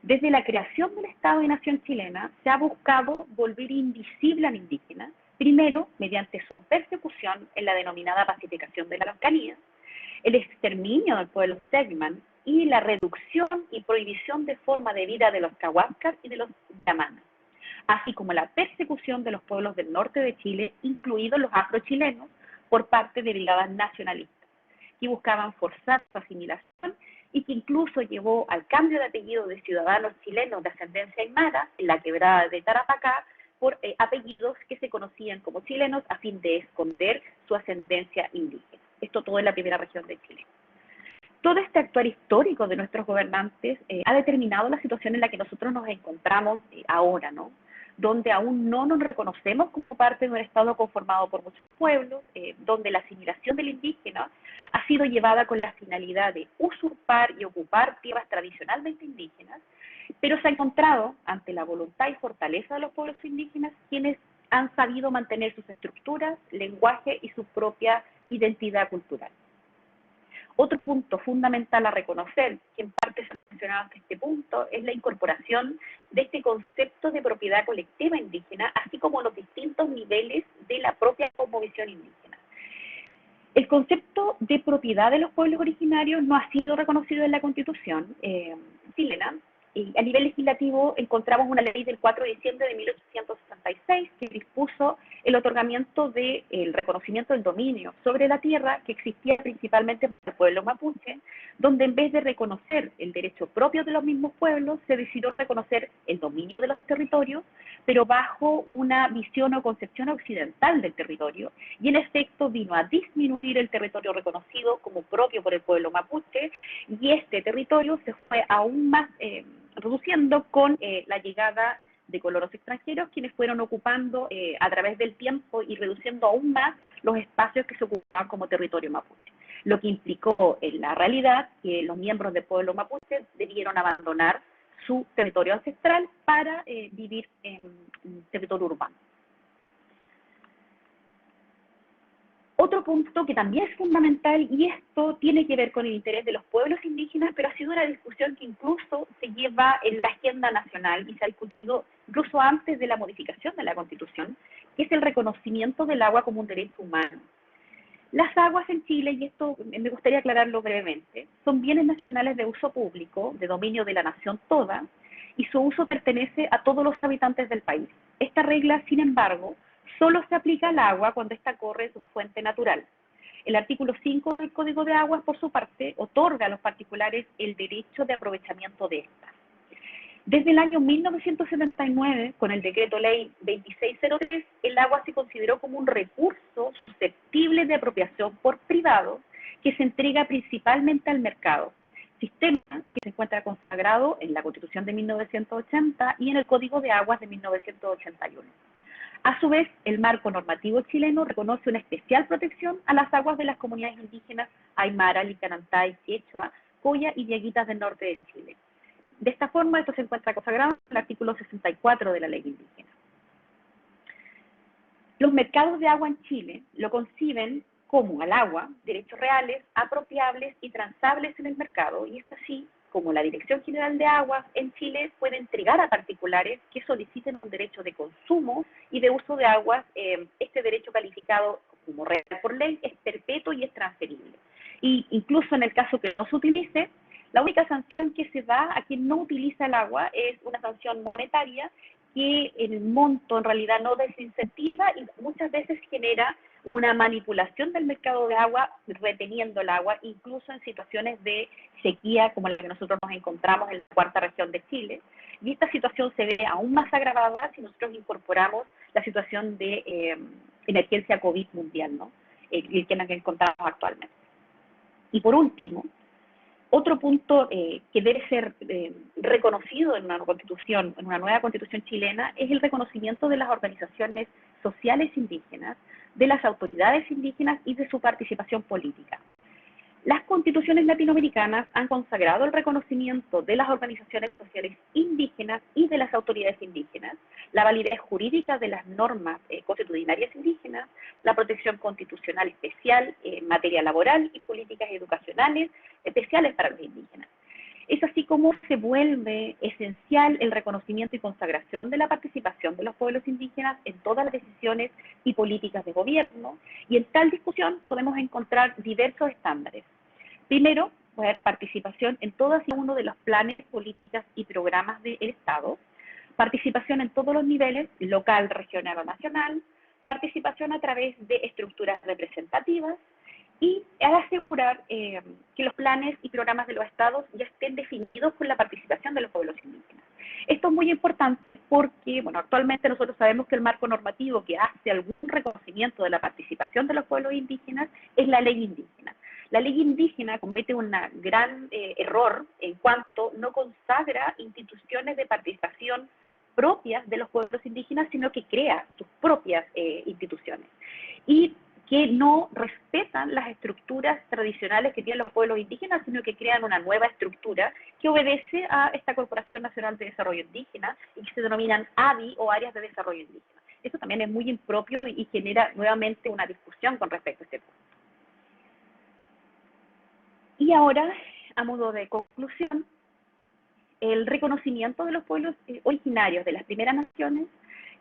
Desde la creación del Estado y Nación chilena se ha buscado volver invisible al indígena, primero mediante su persecución en la denominada pacificación de la Araucanía, el exterminio del pueblo Tegman y la reducción y prohibición de forma de vida de los Cahuascas y de los Yamanas, así como la persecución de los pueblos del norte de Chile, incluidos los afrochilenos, por parte de brigadas nacionalistas, que buscaban forzar su asimilación y que incluso llevó al cambio de apellido de ciudadanos chilenos de ascendencia aymara en la quebrada de Tarapacá por apellidos que se conocían como chilenos a fin de esconder su ascendencia indígena. Esto todo en la primera región de Chile. Todo este actuar histórico de nuestros gobernantes ha determinado la situación en la que nosotros nos encontramos ahora, ¿no? Donde aún no nos reconocemos como parte de un Estado conformado por muchos pueblos, donde la asimilación del indígena ha sido llevada con la finalidad de usurpar y ocupar tierras tradicionalmente indígenas, pero se ha encontrado, ante la voluntad y fortaleza de los pueblos indígenas, quienes han sabido mantener sus estructuras, lenguaje y su propia identidad cultural. Otro punto fundamental a reconocer, que en parte se ha mencionado hasta este punto, es la incorporación de este concepto de propiedad colectiva indígena, así como los distintos niveles de la propia cosmovisión indígena. El concepto de propiedad de los pueblos originarios no ha sido reconocido en la Constitución chilena. Y a nivel legislativo encontramos una ley del 4 de diciembre de 1866 que dispuso el otorgamiento del reconocimiento del dominio sobre la tierra que existía principalmente para el pueblo mapuche, donde en vez de reconocer el derecho propio de los mismos pueblos, se decidió reconocer el dominio de los territorios, pero bajo una visión o concepción occidental del territorio, y en efecto vino a disminuir el territorio reconocido como propio por el pueblo mapuche, y este territorio se fue aún más reduciendo con la llegada de colonos extranjeros, quienes fueron ocupando a través del tiempo y reduciendo aún más los espacios que se ocupaban como territorio mapuche, lo que implicó en la realidad que los miembros del pueblo mapuche debieron abandonar su territorio ancestral para vivir en territorio urbano. Otro punto que también es fundamental, y esto tiene que ver con el interés de los pueblos indígenas, pero ha sido una discusión que incluso se lleva en la agenda nacional y se ha discutido incluso antes de la modificación de la Constitución, que es el reconocimiento del agua como un derecho humano. Las aguas en Chile, y esto me gustaría aclararlo brevemente, son bienes nacionales de uso público, de dominio de la nación toda, y su uso pertenece a todos los habitantes del país. Esta regla, sin embargo, solo se aplica al agua cuando ésta corre en su fuente natural. El artículo 5 del Código de Aguas, por su parte, otorga a los particulares el derecho de aprovechamiento de estas. Desde el año 1979, con el Decreto Ley 2603, el agua se consideró como un recurso susceptible de apropiación por privados que se entrega principalmente al mercado, sistema que se encuentra consagrado en la Constitución de 1980 y en el Código de Aguas de 1981. A su vez, el marco normativo chileno reconoce una especial protección a las aguas de las comunidades indígenas Aymara, Licanantay, Quechua, Coya y Diaguitas del norte de Chile. De esta forma, esto se encuentra consagrado en el artículo 64 de la ley indígena. Los mercados de agua en Chile lo conciben como al agua, derechos reales, apropiables y transables en el mercado, y es así como la Dirección General de Aguas en Chile puede entregar a particulares que soliciten un derecho de consumo y de uso de aguas. Este derecho calificado como real por ley es perpetuo y es transferible. Y incluso en el caso que no se utilice, la única sanción que se da a quien no utiliza el agua es una sanción monetaria que el monto en realidad no desincentiva y muchas veces genera una manipulación del mercado de agua, reteniendo el agua, incluso en situaciones de sequía como la que nosotros nos encontramos en la cuarta región de Chile. Y esta situación se ve aún más agravada si nosotros incorporamos la situación de emergencia COVID mundial, ¿no? El que nos encontramos actualmente. Y por último, otro punto que debe ser reconocido en una constitución, en una nueva constitución chilena, es el reconocimiento de las organizaciones sociales indígenas, de las autoridades indígenas y de su participación política. Las constituciones latinoamericanas han consagrado el reconocimiento de las organizaciones sociales indígenas y de las autoridades indígenas, la validez jurídica de las normas constitucionarias indígenas, la protección constitucional especial en materia laboral y políticas educacionales especiales para los indígenas. Es así como se vuelve esencial el reconocimiento y consagración de la participación de los pueblos indígenas en todas las decisiones y políticas de gobierno, y en tal discusión podemos encontrar diversos estándares. Primero, puede haber participación en todos y uno de los planes, políticas y programas del Estado, participación en todos los niveles, local, regional o nacional, participación a través de estructuras representativas, y al asegurar que los planes y programas de los estados ya estén definidos con la participación de los pueblos indígenas. Esto es muy importante porque, bueno, actualmente nosotros sabemos que el marco normativo que hace algún reconocimiento de la participación de los pueblos indígenas es la ley indígena. La ley indígena comete un gran error en cuanto no consagra instituciones de participación propias de los pueblos indígenas, sino que crea sus propias instituciones. Y que no respetan las estructuras tradicionales que tienen los pueblos indígenas, sino que crean una nueva estructura que obedece a esta Corporación Nacional de Desarrollo Indígena y que se denominan ADI o Áreas de Desarrollo Indígena. Eso también es muy impropio y genera nuevamente una discusión con respecto a este punto. Y ahora, a modo de conclusión, el reconocimiento de los pueblos originarios de las primeras naciones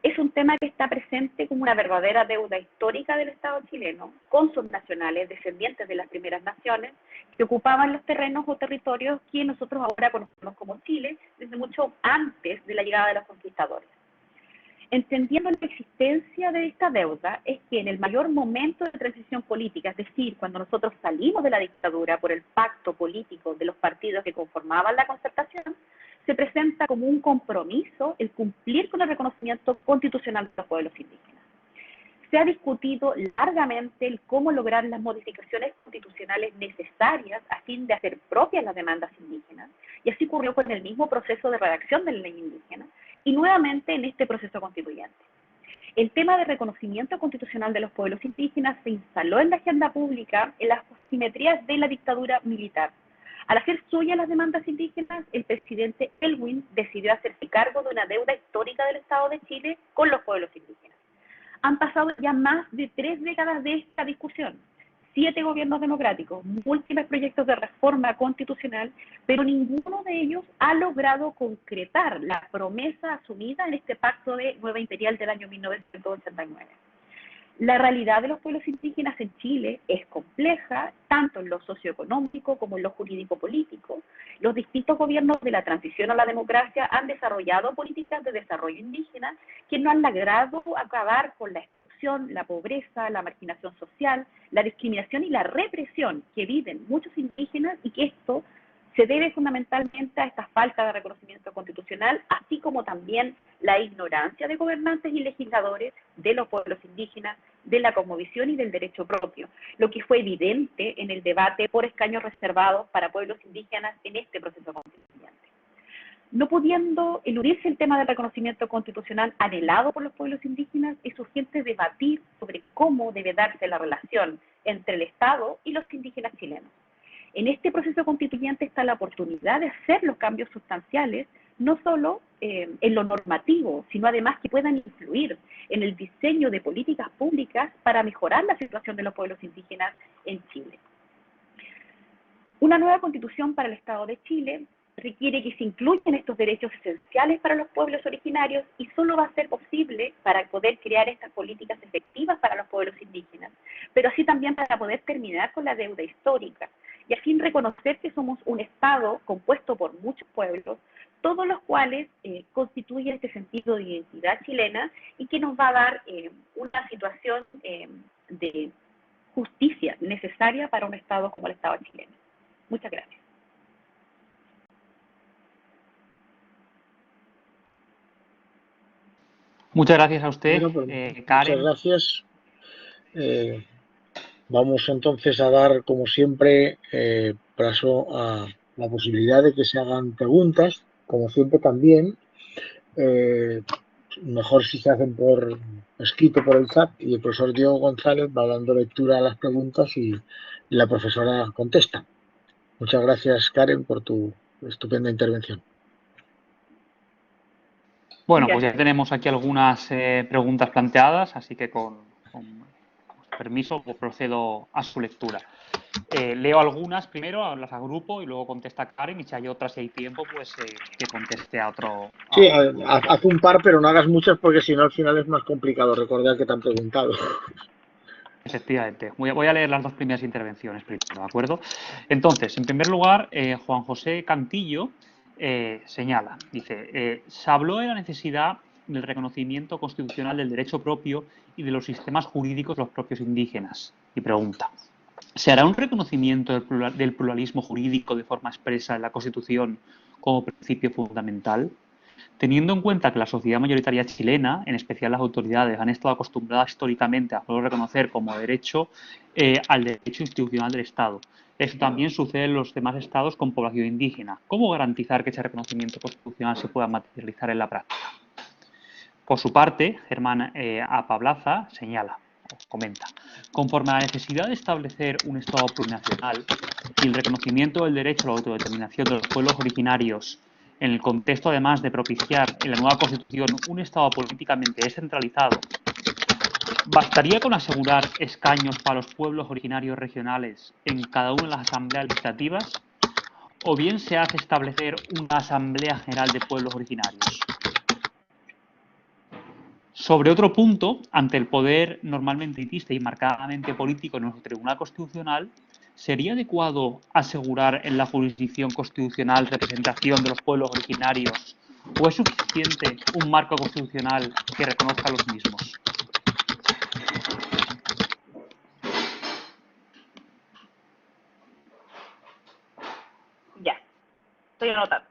es un tema que está presente como una verdadera deuda histórica del Estado chileno con sus nacionales descendientes de las primeras naciones que ocupaban los terrenos o territorios que nosotros ahora conocemos como Chile desde mucho antes de la llegada de los conquistadores. Entendiendo la existencia de esta deuda, es que en el mayor momento de transición política, es decir, cuando nosotros salimos de la dictadura por el pacto político de los partidos que conformaban la concertación, se presenta como un compromiso el cumplir con el reconocimiento constitucional de los pueblos indígenas. Se ha discutido largamente el cómo lograr las modificaciones constitucionales necesarias a fin de hacer propias las demandas indígenas, y así ocurrió con el mismo proceso de redacción de la ley indígena, y nuevamente en este proceso constituyente. El tema de reconocimiento constitucional de los pueblos indígenas se instaló en la agenda pública en las asimetrías de la dictadura militar. Al hacer suyas las demandas indígenas, el presidente Elwin decidió hacerse cargo de una deuda histórica del Estado de Chile con los pueblos indígenas. Han pasado ya más de 3 décadas de esta discusión, 7 gobiernos democráticos, múltiples proyectos de reforma constitucional, pero ninguno de ellos ha logrado concretar la promesa asumida en este pacto de Nueva Imperial del año 1989. La realidad de los pueblos indígenas en Chile es compleja, tanto en lo socioeconómico como en lo jurídico-político. Los distintos gobiernos de la transición a la democracia han desarrollado políticas de desarrollo indígena que no han logrado acabar con la exclusión, la pobreza, la marginación social, la discriminación y la represión que viven muchos indígenas, y que esto se debe fundamentalmente a esta falta de reconocimiento constitucional, así como también la ignorancia de gobernantes y legisladores de los pueblos indígenas, de la cosmovisión y del derecho propio, lo que fue evidente en el debate por escaños reservados para pueblos indígenas en este proceso constituyente. No pudiendo eludirse el tema del reconocimiento constitucional anhelado por los pueblos indígenas, es urgente debatir sobre cómo debe darse la relación entre el Estado y los indígenas chilenos. En este proceso constituyente está la oportunidad de hacer los cambios sustanciales, no solo en lo normativo, sino además que puedan influir en el diseño de políticas públicas para mejorar la situación de los pueblos indígenas en Chile. Una nueva constitución para el Estado de Chile requiere que se incluyan estos derechos esenciales para los pueblos originarios, y solo va a ser posible para poder crear estas políticas efectivas para los pueblos indígenas, pero así también para poder terminar con la deuda histórica y así reconocer que somos un Estado compuesto por muchos pueblos, todos los cuales constituyen este sentido de identidad chilena, y que nos va a dar una situación de justicia necesaria para un Estado como el Estado chileno. Muchas gracias. Muchas gracias a usted, Bueno, pues, Karen. muchas gracias. Vamos entonces a dar, como siempre, paso a la posibilidad de que se hagan preguntas, como siempre también. Mejor si se hacen por escrito por el chat, y el profesor Diego González va dando lectura a las preguntas y la profesora contesta. Muchas gracias, Karen, por tu estupenda intervención. Bueno, pues ya tenemos aquí algunas preguntas planteadas, así que con permiso pues procedo a su lectura. Leo algunas primero, las agrupo y luego contesta Karen, y si hay otras, si hay tiempo, pues que conteste a otro. Sí, haz un par, pero no hagas muchas, porque si no al final es más complicado recordar que te han preguntado. Efectivamente. Voy a leer las 2 primeras intervenciones primero, ¿de acuerdo? Entonces, en primer lugar, Juan José Cantillo señala, dice, se habló de la necesidad del reconocimiento constitucional del derecho propio y de los sistemas jurídicos de los propios indígenas. Y pregunta, ¿se hará un reconocimiento del pluralismo jurídico de forma expresa en la Constitución como principio fundamental? Teniendo en cuenta que la sociedad mayoritaria chilena, en especial las autoridades, han estado acostumbradas históricamente a solo reconocer como derecho al derecho institucional del Estado. Eso también sucede en los demás estados con población indígena. ¿Cómo garantizar que ese reconocimiento constitucional se pueda materializar en la práctica? Por su parte, Germán Apablaza señala, comenta, conforme a la necesidad de establecer un Estado plurinacional y el reconocimiento del derecho a la autodeterminación de los pueblos originarios, en el contexto además de propiciar en la nueva Constitución un Estado políticamente descentralizado ¿Bastaría con asegurar escaños para los pueblos originarios regionales en cada una de las asambleas legislativas? ¿O bien se hace establecer una Asamblea General de Pueblos Originarios? Sobre otro punto, ante el poder normalmente elitista y marcadamente político en nuestro Tribunal Constitucional, ¿sería adecuado asegurar en la jurisdicción constitucional representación de los pueblos originarios o es suficiente un marco constitucional que reconozca a los mismos? Ya, estoy anotando.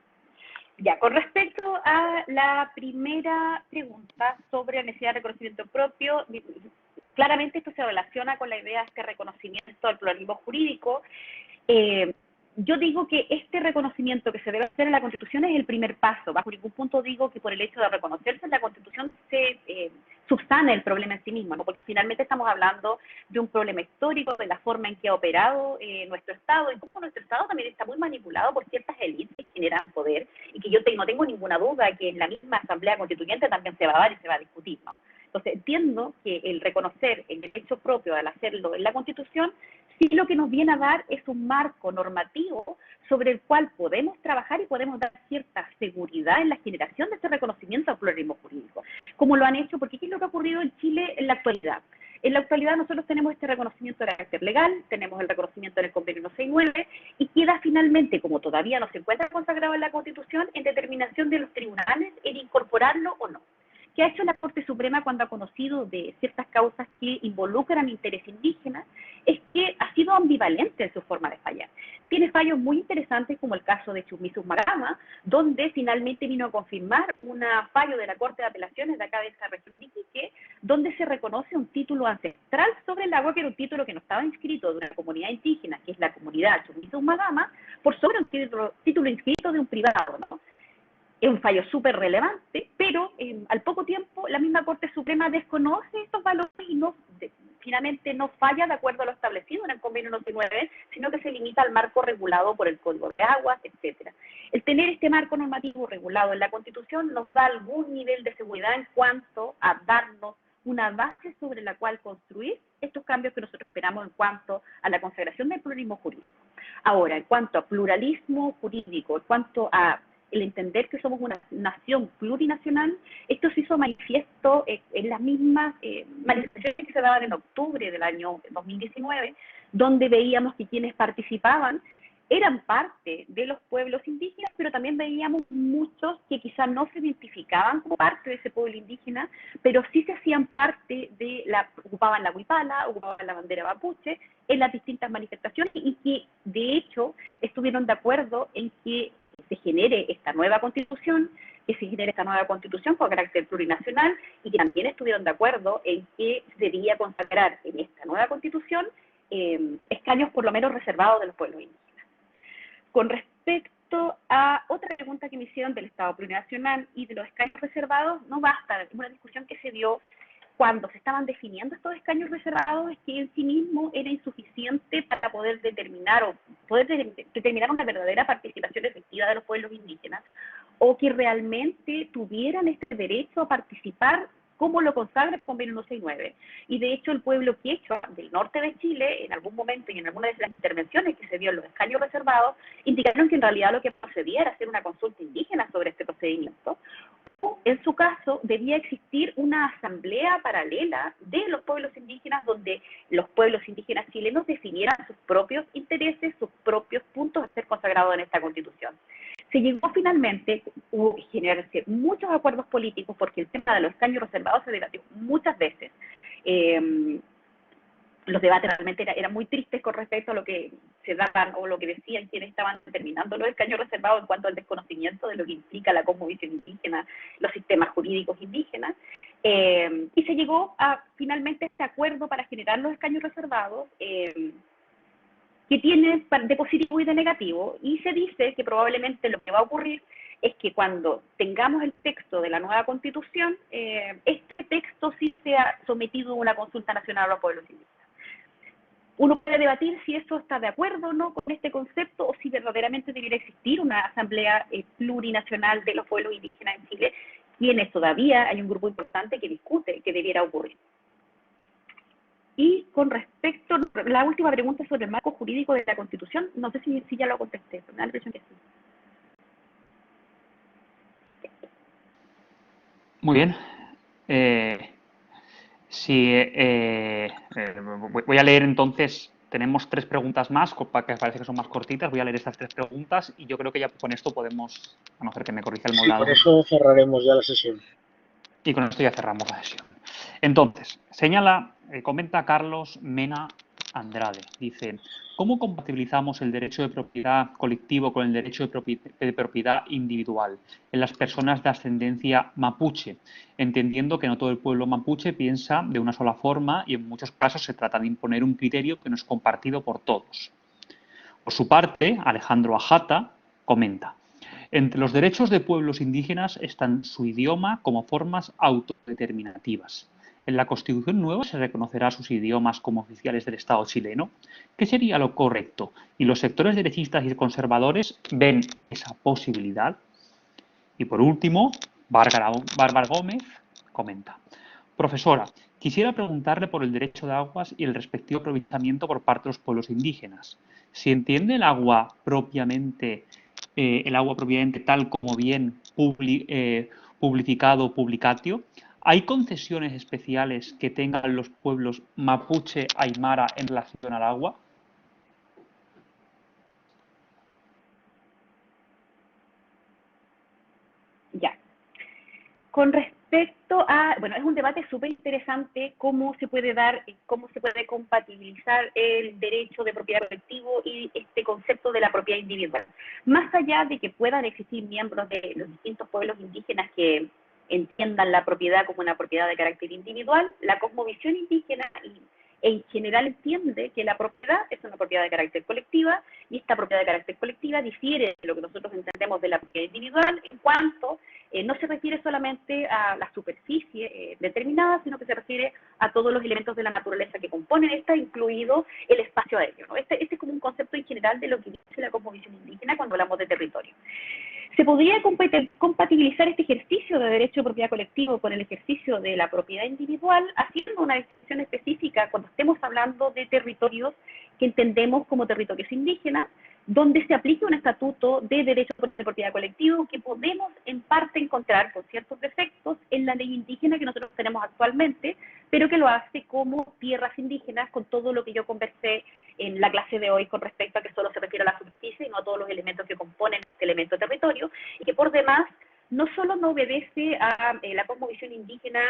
Ya, con respecto a la primera pregunta sobre la necesidad de reconocimiento propio, claramente esto se relaciona con la idea de este reconocimiento del pluralismo jurídico. Yo digo que este reconocimiento que se debe hacer en la Constitución es el primer paso. Bajo ningún punto digo que por el hecho de reconocerse en la Constitución se subsane el problema en sí mismo, ¿no? Porque finalmente estamos hablando de un problema histórico, de la forma en que ha operado nuestro Estado, y como nuestro Estado también está muy manipulado por ciertas élites que generan poder, y que yo no tengo ninguna duda que en la misma Asamblea Constituyente también se va a dar y se va a discutir, ¿no? Entonces, entiendo que el reconocer el derecho propio al hacerlo en la Constitución, sí lo que nos viene a dar es un marco normativo sobre el cual podemos trabajar y podemos dar cierta seguridad en la generación de este reconocimiento al pluralismo jurídico, como lo han hecho, porque ¿qué es lo que ha ocurrido en Chile en la actualidad? En la actualidad nosotros tenemos este reconocimiento de carácter legal, tenemos el reconocimiento en el convenio 169 y queda finalmente, como todavía no se encuentra consagrado en la Constitución, en determinación de los tribunales en incorporarlo o no. ¿Qué ha hecho la Corte Suprema cuando ha conocido de ciertas causas que involucran interés indígena? Es que ha sido ambivalente en su forma de fallar. Tiene fallos muy interesantes como el caso de Chumisus Magama, donde finalmente vino a confirmar un fallo de la Corte de Apelaciones de acá de esta región de Iquique, donde se reconoce un título ancestral sobre el agua, que era un título que no estaba inscrito de una comunidad indígena, que es la comunidad Chumisus Magama, por sobre un título inscrito de un privado, ¿no? Es un fallo súper relevante, pero al poco tiempo la misma Corte Suprema desconoce estos valores y finalmente no falla de acuerdo a lo establecido en el convenio 99, sino que se limita al marco regulado por el Código de Aguas, etcétera. El tener este marco normativo regulado en la Constitución nos da algún nivel de seguridad en cuanto a darnos una base sobre la cual construir estos cambios que nosotros esperamos en cuanto a la consagración del pluralismo jurídico. Ahora, en cuanto a pluralismo jurídico, en cuanto a el entender que somos una nación plurinacional, esto se hizo manifiesto en las mismas manifestaciones que se daban en octubre del año 2019, donde veíamos que quienes participaban eran parte de los pueblos indígenas, pero también veíamos muchos que quizás no se identificaban como parte de ese pueblo indígena, pero sí se hacían parte ocupaban la huipala, ocupaban la bandera mapuche en las distintas manifestaciones y que de hecho estuvieron de acuerdo en que se genere esta nueva constitución, con carácter plurinacional y que también estuvieron de acuerdo en que se debía consagrar en esta nueva constitución escaños por lo menos reservados de los pueblos indígenas. Con respecto a otra pregunta que me hicieron del Estado plurinacional y de los escaños reservados, no basta, es una discusión que se dio cuando se estaban definiendo estos escaños reservados, es que en sí mismo era insuficiente para poder determinar una verdadera participación efectiva de los pueblos indígenas o que realmente tuvieran este derecho a participar como lo consagra el convenio 169. Y de hecho el pueblo quechua del norte de Chile, en algún momento y en algunas de las intervenciones que se dio en los escaños reservados, indicaron que en realidad lo que procedía era hacer una consulta indígena sobre este procedimiento. En su caso, debía existir una asamblea paralela de los pueblos indígenas donde los pueblos indígenas chilenos definieran sus propios intereses, sus propios puntos a ser consagrados en esta Constitución. Se llegó finalmente, hubo que generarse muchos acuerdos políticos porque el tema de los escaños reservados se debatió muchas veces. Los debates realmente eran muy tristes con respecto a lo que se daban o lo que decían quienes estaban determinando los escaños reservados en cuanto al desconocimiento de lo que implica la cosmovisión indígena, los sistemas jurídicos indígenas, y se llegó a finalmente este acuerdo para generar los escaños reservados, que tiene de positivo y de negativo, y se dice que probablemente lo que va a ocurrir es que cuando tengamos el texto de la nueva Constitución, este texto sí sea sometido a una consulta nacional a los pueblos indígenas. Uno puede debatir si eso está de acuerdo o no con este concepto o si verdaderamente debiera existir una asamblea plurinacional de los pueblos indígenas en Chile, quienes todavía hay un grupo importante que discute que debiera ocurrir. Y con respecto, la última pregunta sobre el marco jurídico de la Constitución, no sé si ya lo contesté, me da la impresión que sí. Muy bien. Voy a leer entonces, tenemos 3 preguntas más, que parece que son más cortitas, voy a leer estas 3 preguntas y yo creo que ya con esto podemos, a no ser que me corrija el Sí, moderador. con eso cerraremos ya la sesión. Y con esto ya cerramos la sesión. Entonces, comenta Carlos Mena Andrade, dice, ¿cómo compatibilizamos el derecho de propiedad colectivo con el derecho de propiedad individual en las personas de ascendencia mapuche, entendiendo que no todo el pueblo mapuche piensa de una sola forma y en muchos casos se trata de imponer un criterio que no es compartido por todos? Por su parte, Alejandro Ajata comenta, entre los derechos de pueblos indígenas están su idioma como formas autodeterminativas. En la Constitución nueva se reconocerá sus idiomas como oficiales del Estado chileno. ¿Qué sería lo correcto? ¿Y los sectores derechistas y conservadores ven esa posibilidad? Y por último, Bárbara Gómez comenta, profesora, quisiera preguntarle por el derecho de aguas y el respectivo aprovechamiento por parte de los pueblos indígenas. ¿Se entiende el agua propiamente tal como bien publicado o publicatio? ¿Hay concesiones especiales que tengan los pueblos mapuche aymara en relación al agua? Ya. Con respecto a, bueno, es un debate súper interesante cómo se puede compatibilizar el derecho de propiedad colectivo y este concepto de la propiedad individual. Más allá de que puedan existir miembros de los distintos pueblos indígenas que entiendan la propiedad como una propiedad de carácter individual, la cosmovisión indígena en general entiende que la propiedad es una propiedad de carácter colectiva y esta propiedad de carácter colectiva difiere de lo que nosotros entendemos de la propiedad individual en cuanto no se refiere solamente a la superficie determinada, sino que se refiere a todos los elementos de la naturaleza que componen esta, incluido el espacio aéreo, ¿no? Este es como un concepto en general de lo que dice la cosmovisión indígena cuando hablamos de territorio. ¿Se podría compatibilizar este ejercicio de derecho de propiedad colectivo con el ejercicio de la propiedad individual, haciendo una distinción específica cuando estemos hablando de territorios que entendemos como territorios indígenas, donde se aplique un estatuto de derecho de propiedad colectivo que podemos en parte encontrar con ciertos defectos en la ley indígena que nosotros tenemos actualmente, pero que lo hace como tierras indígenas con todo lo que yo conversé en la clase de hoy con respecto a que solo se refiere a la superficie y no a todos los elementos que componen este elemento de territorio, y que por demás no solo no obedece a la cosmovisión indígena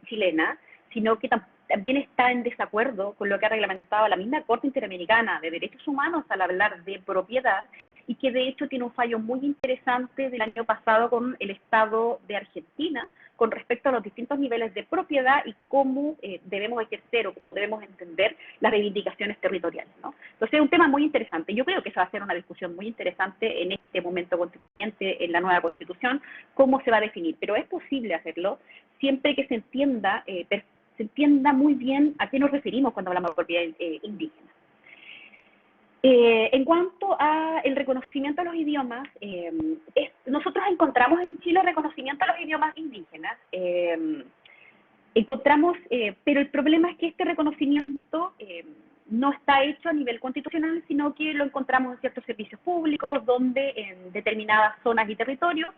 chilena, sino que también está en desacuerdo con lo que ha reglamentado la misma Corte Interamericana de Derechos Humanos al hablar de propiedad, y que de hecho tiene un fallo muy interesante del año pasado con el Estado de Argentina con respecto a los distintos niveles de propiedad y cómo debemos ejercer o cómo debemos entender las reivindicaciones territoriales, ¿no? Entonces es un tema muy interesante. Yo creo que esa va a ser una discusión muy interesante en este momento constituyente, en la nueva Constitución, cómo se va a definir, pero es posible hacerlo siempre que se entienda muy bien a qué nos referimos cuando hablamos de propiedad indígena. En cuanto al reconocimiento a los idiomas, nosotros encontramos en Chile reconocimiento a los idiomas indígenas. Pero el problema es que este reconocimiento no está hecho a nivel constitucional, sino que lo encontramos en ciertos servicios públicos, donde en determinadas zonas y territorios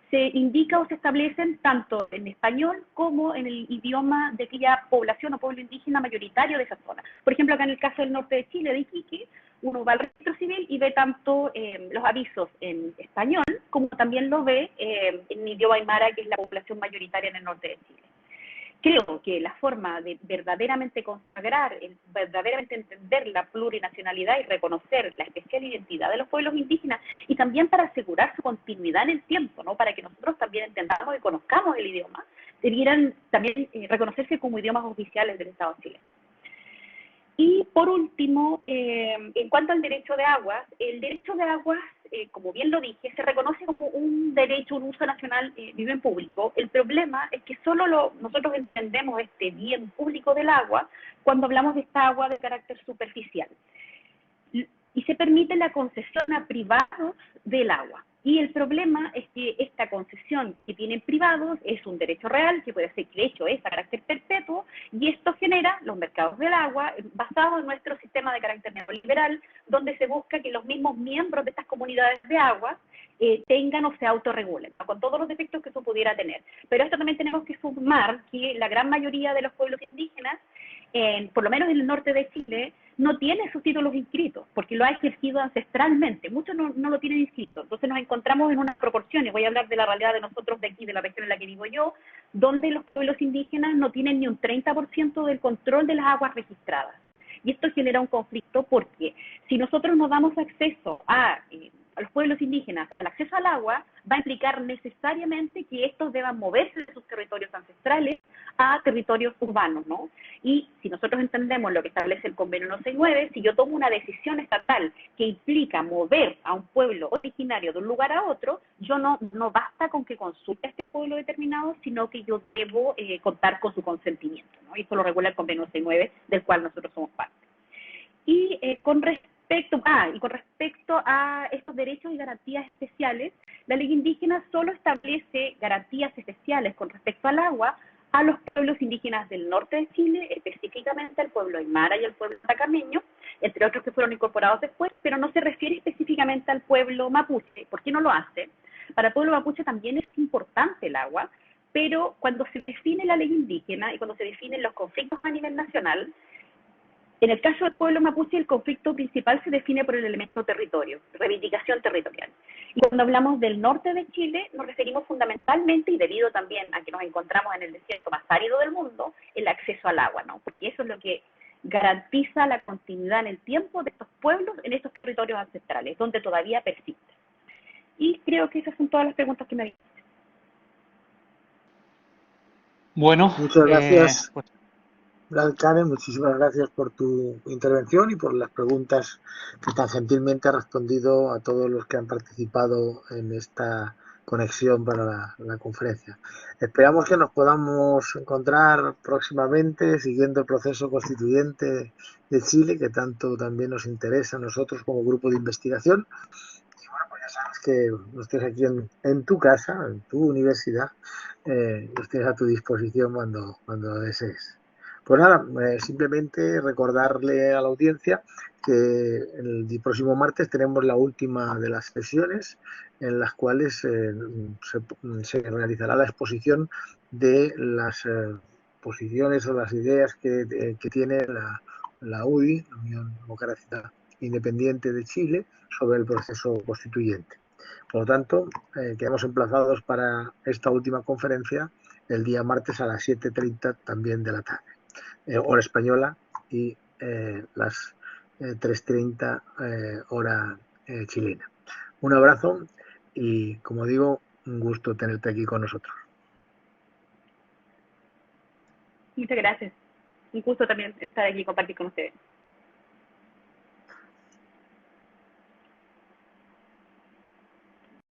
se indica o se establecen tanto en español como en el idioma de aquella población o pueblo indígena mayoritario de esa zona. Por ejemplo, acá en el caso del norte de Chile, de Iquique, uno va al registro civil y ve tanto los avisos en español como también lo ve en idioma aymara, que es la población mayoritaria en el norte de Chile. Creo que la forma de verdaderamente consagrar, verdaderamente entender la plurinacionalidad y reconocer la especial identidad de los pueblos indígenas, y también para asegurar su continuidad en el tiempo, ¿no? Para que nosotros también entendamos y conozcamos el idioma, debieran también reconocerse como idiomas oficiales del Estado chileno. Y por último, en cuanto al derecho de aguas, el derecho de aguas, como bien lo dije, se reconoce como un derecho, un uso nacional de bien público. El problema es que solo nosotros entendemos este bien público del agua cuando hablamos de esta agua de carácter superficial. Y se permite la concesión a privados del agua. Y el problema es que esta concesión que tienen privados es un derecho real, que puede ser, que de hecho es a carácter perpetuo, y esto genera los mercados del agua basados en nuestro sistema de carácter neoliberal, donde se busca que los mismos miembros de estas comunidades de agua tengan o se autorregulen, ¿no? Con todos los defectos que eso pudiera tener. Pero esto también tenemos que sumar que la gran mayoría de los pueblos indígenas, por lo menos en el norte de Chile, no tiene sus títulos inscritos, porque lo ha ejercido ancestralmente. Muchos no lo tienen inscrito. Entonces nos encontramos en unas proporciones, voy a hablar de la realidad de nosotros de aquí, de la región en la que vivo yo, donde los pueblos indígenas no tienen ni un 30% del control de las aguas registradas. Y esto genera un conflicto porque si nosotros no damos acceso a los pueblos indígenas, el acceso al agua, va a implicar necesariamente que estos deban moverse de sus territorios ancestrales a territorios urbanos, ¿no? Y si nosotros entendemos lo que establece el convenio 169, si yo tomo una decisión estatal que implica mover a un pueblo originario de un lugar a otro, yo no basta con que consulte a este pueblo determinado, sino que yo debo contar con su consentimiento, ¿no? Y eso lo regula el convenio 169, del cual nosotros somos parte. Y con respecto a estos derechos y garantías especiales, la ley indígena solo establece garantías especiales con respecto al agua a los pueblos indígenas del norte de Chile, específicamente al pueblo aymara y al pueblo atacameño, entre otros que fueron incorporados después, pero no se refiere específicamente al pueblo mapuche. ¿Por qué no lo hace? Para el pueblo mapuche también es importante el agua, pero cuando se define la ley indígena y cuando se definen los conflictos a nivel nacional, en el caso del pueblo mapuche, el conflicto principal se define por el elemento territorio, reivindicación territorial. Y cuando hablamos del norte de Chile, nos referimos fundamentalmente, y debido también a que nos encontramos en el desierto más árido del mundo, el acceso al agua, ¿no? Porque eso es lo que garantiza la continuidad en el tiempo de estos pueblos en estos territorios ancestrales, donde todavía persiste. Y creo que esas son todas las preguntas que me habían. Bueno, Muchas gracias, pues Karen, muchísimas gracias por tu intervención y por las preguntas que tan gentilmente has respondido a todos los que han participado en esta conexión para la conferencia. Esperamos que nos podamos encontrar próximamente siguiendo el proceso constituyente de Chile, que tanto también nos interesa a nosotros como grupo de investigación. Y bueno, pues ya sabes que nos tienes aquí en tu casa, en tu universidad, los tienes a tu disposición cuando desees. Pues nada, simplemente recordarle a la audiencia que el próximo martes tenemos la última de las sesiones en las cuales se realizará la exposición de las posiciones o las ideas que tiene la UDI, la Unión Democrática Independiente de Chile, sobre el proceso constituyente. Por lo tanto, quedamos emplazados para esta última conferencia el día martes a las 7:30 también de la tarde. Hora española y las 3:30 hora chilena. Un abrazo y, como digo, un gusto tenerte aquí con nosotros. Muchas gracias. Un gusto también estar aquí y compartir con ustedes.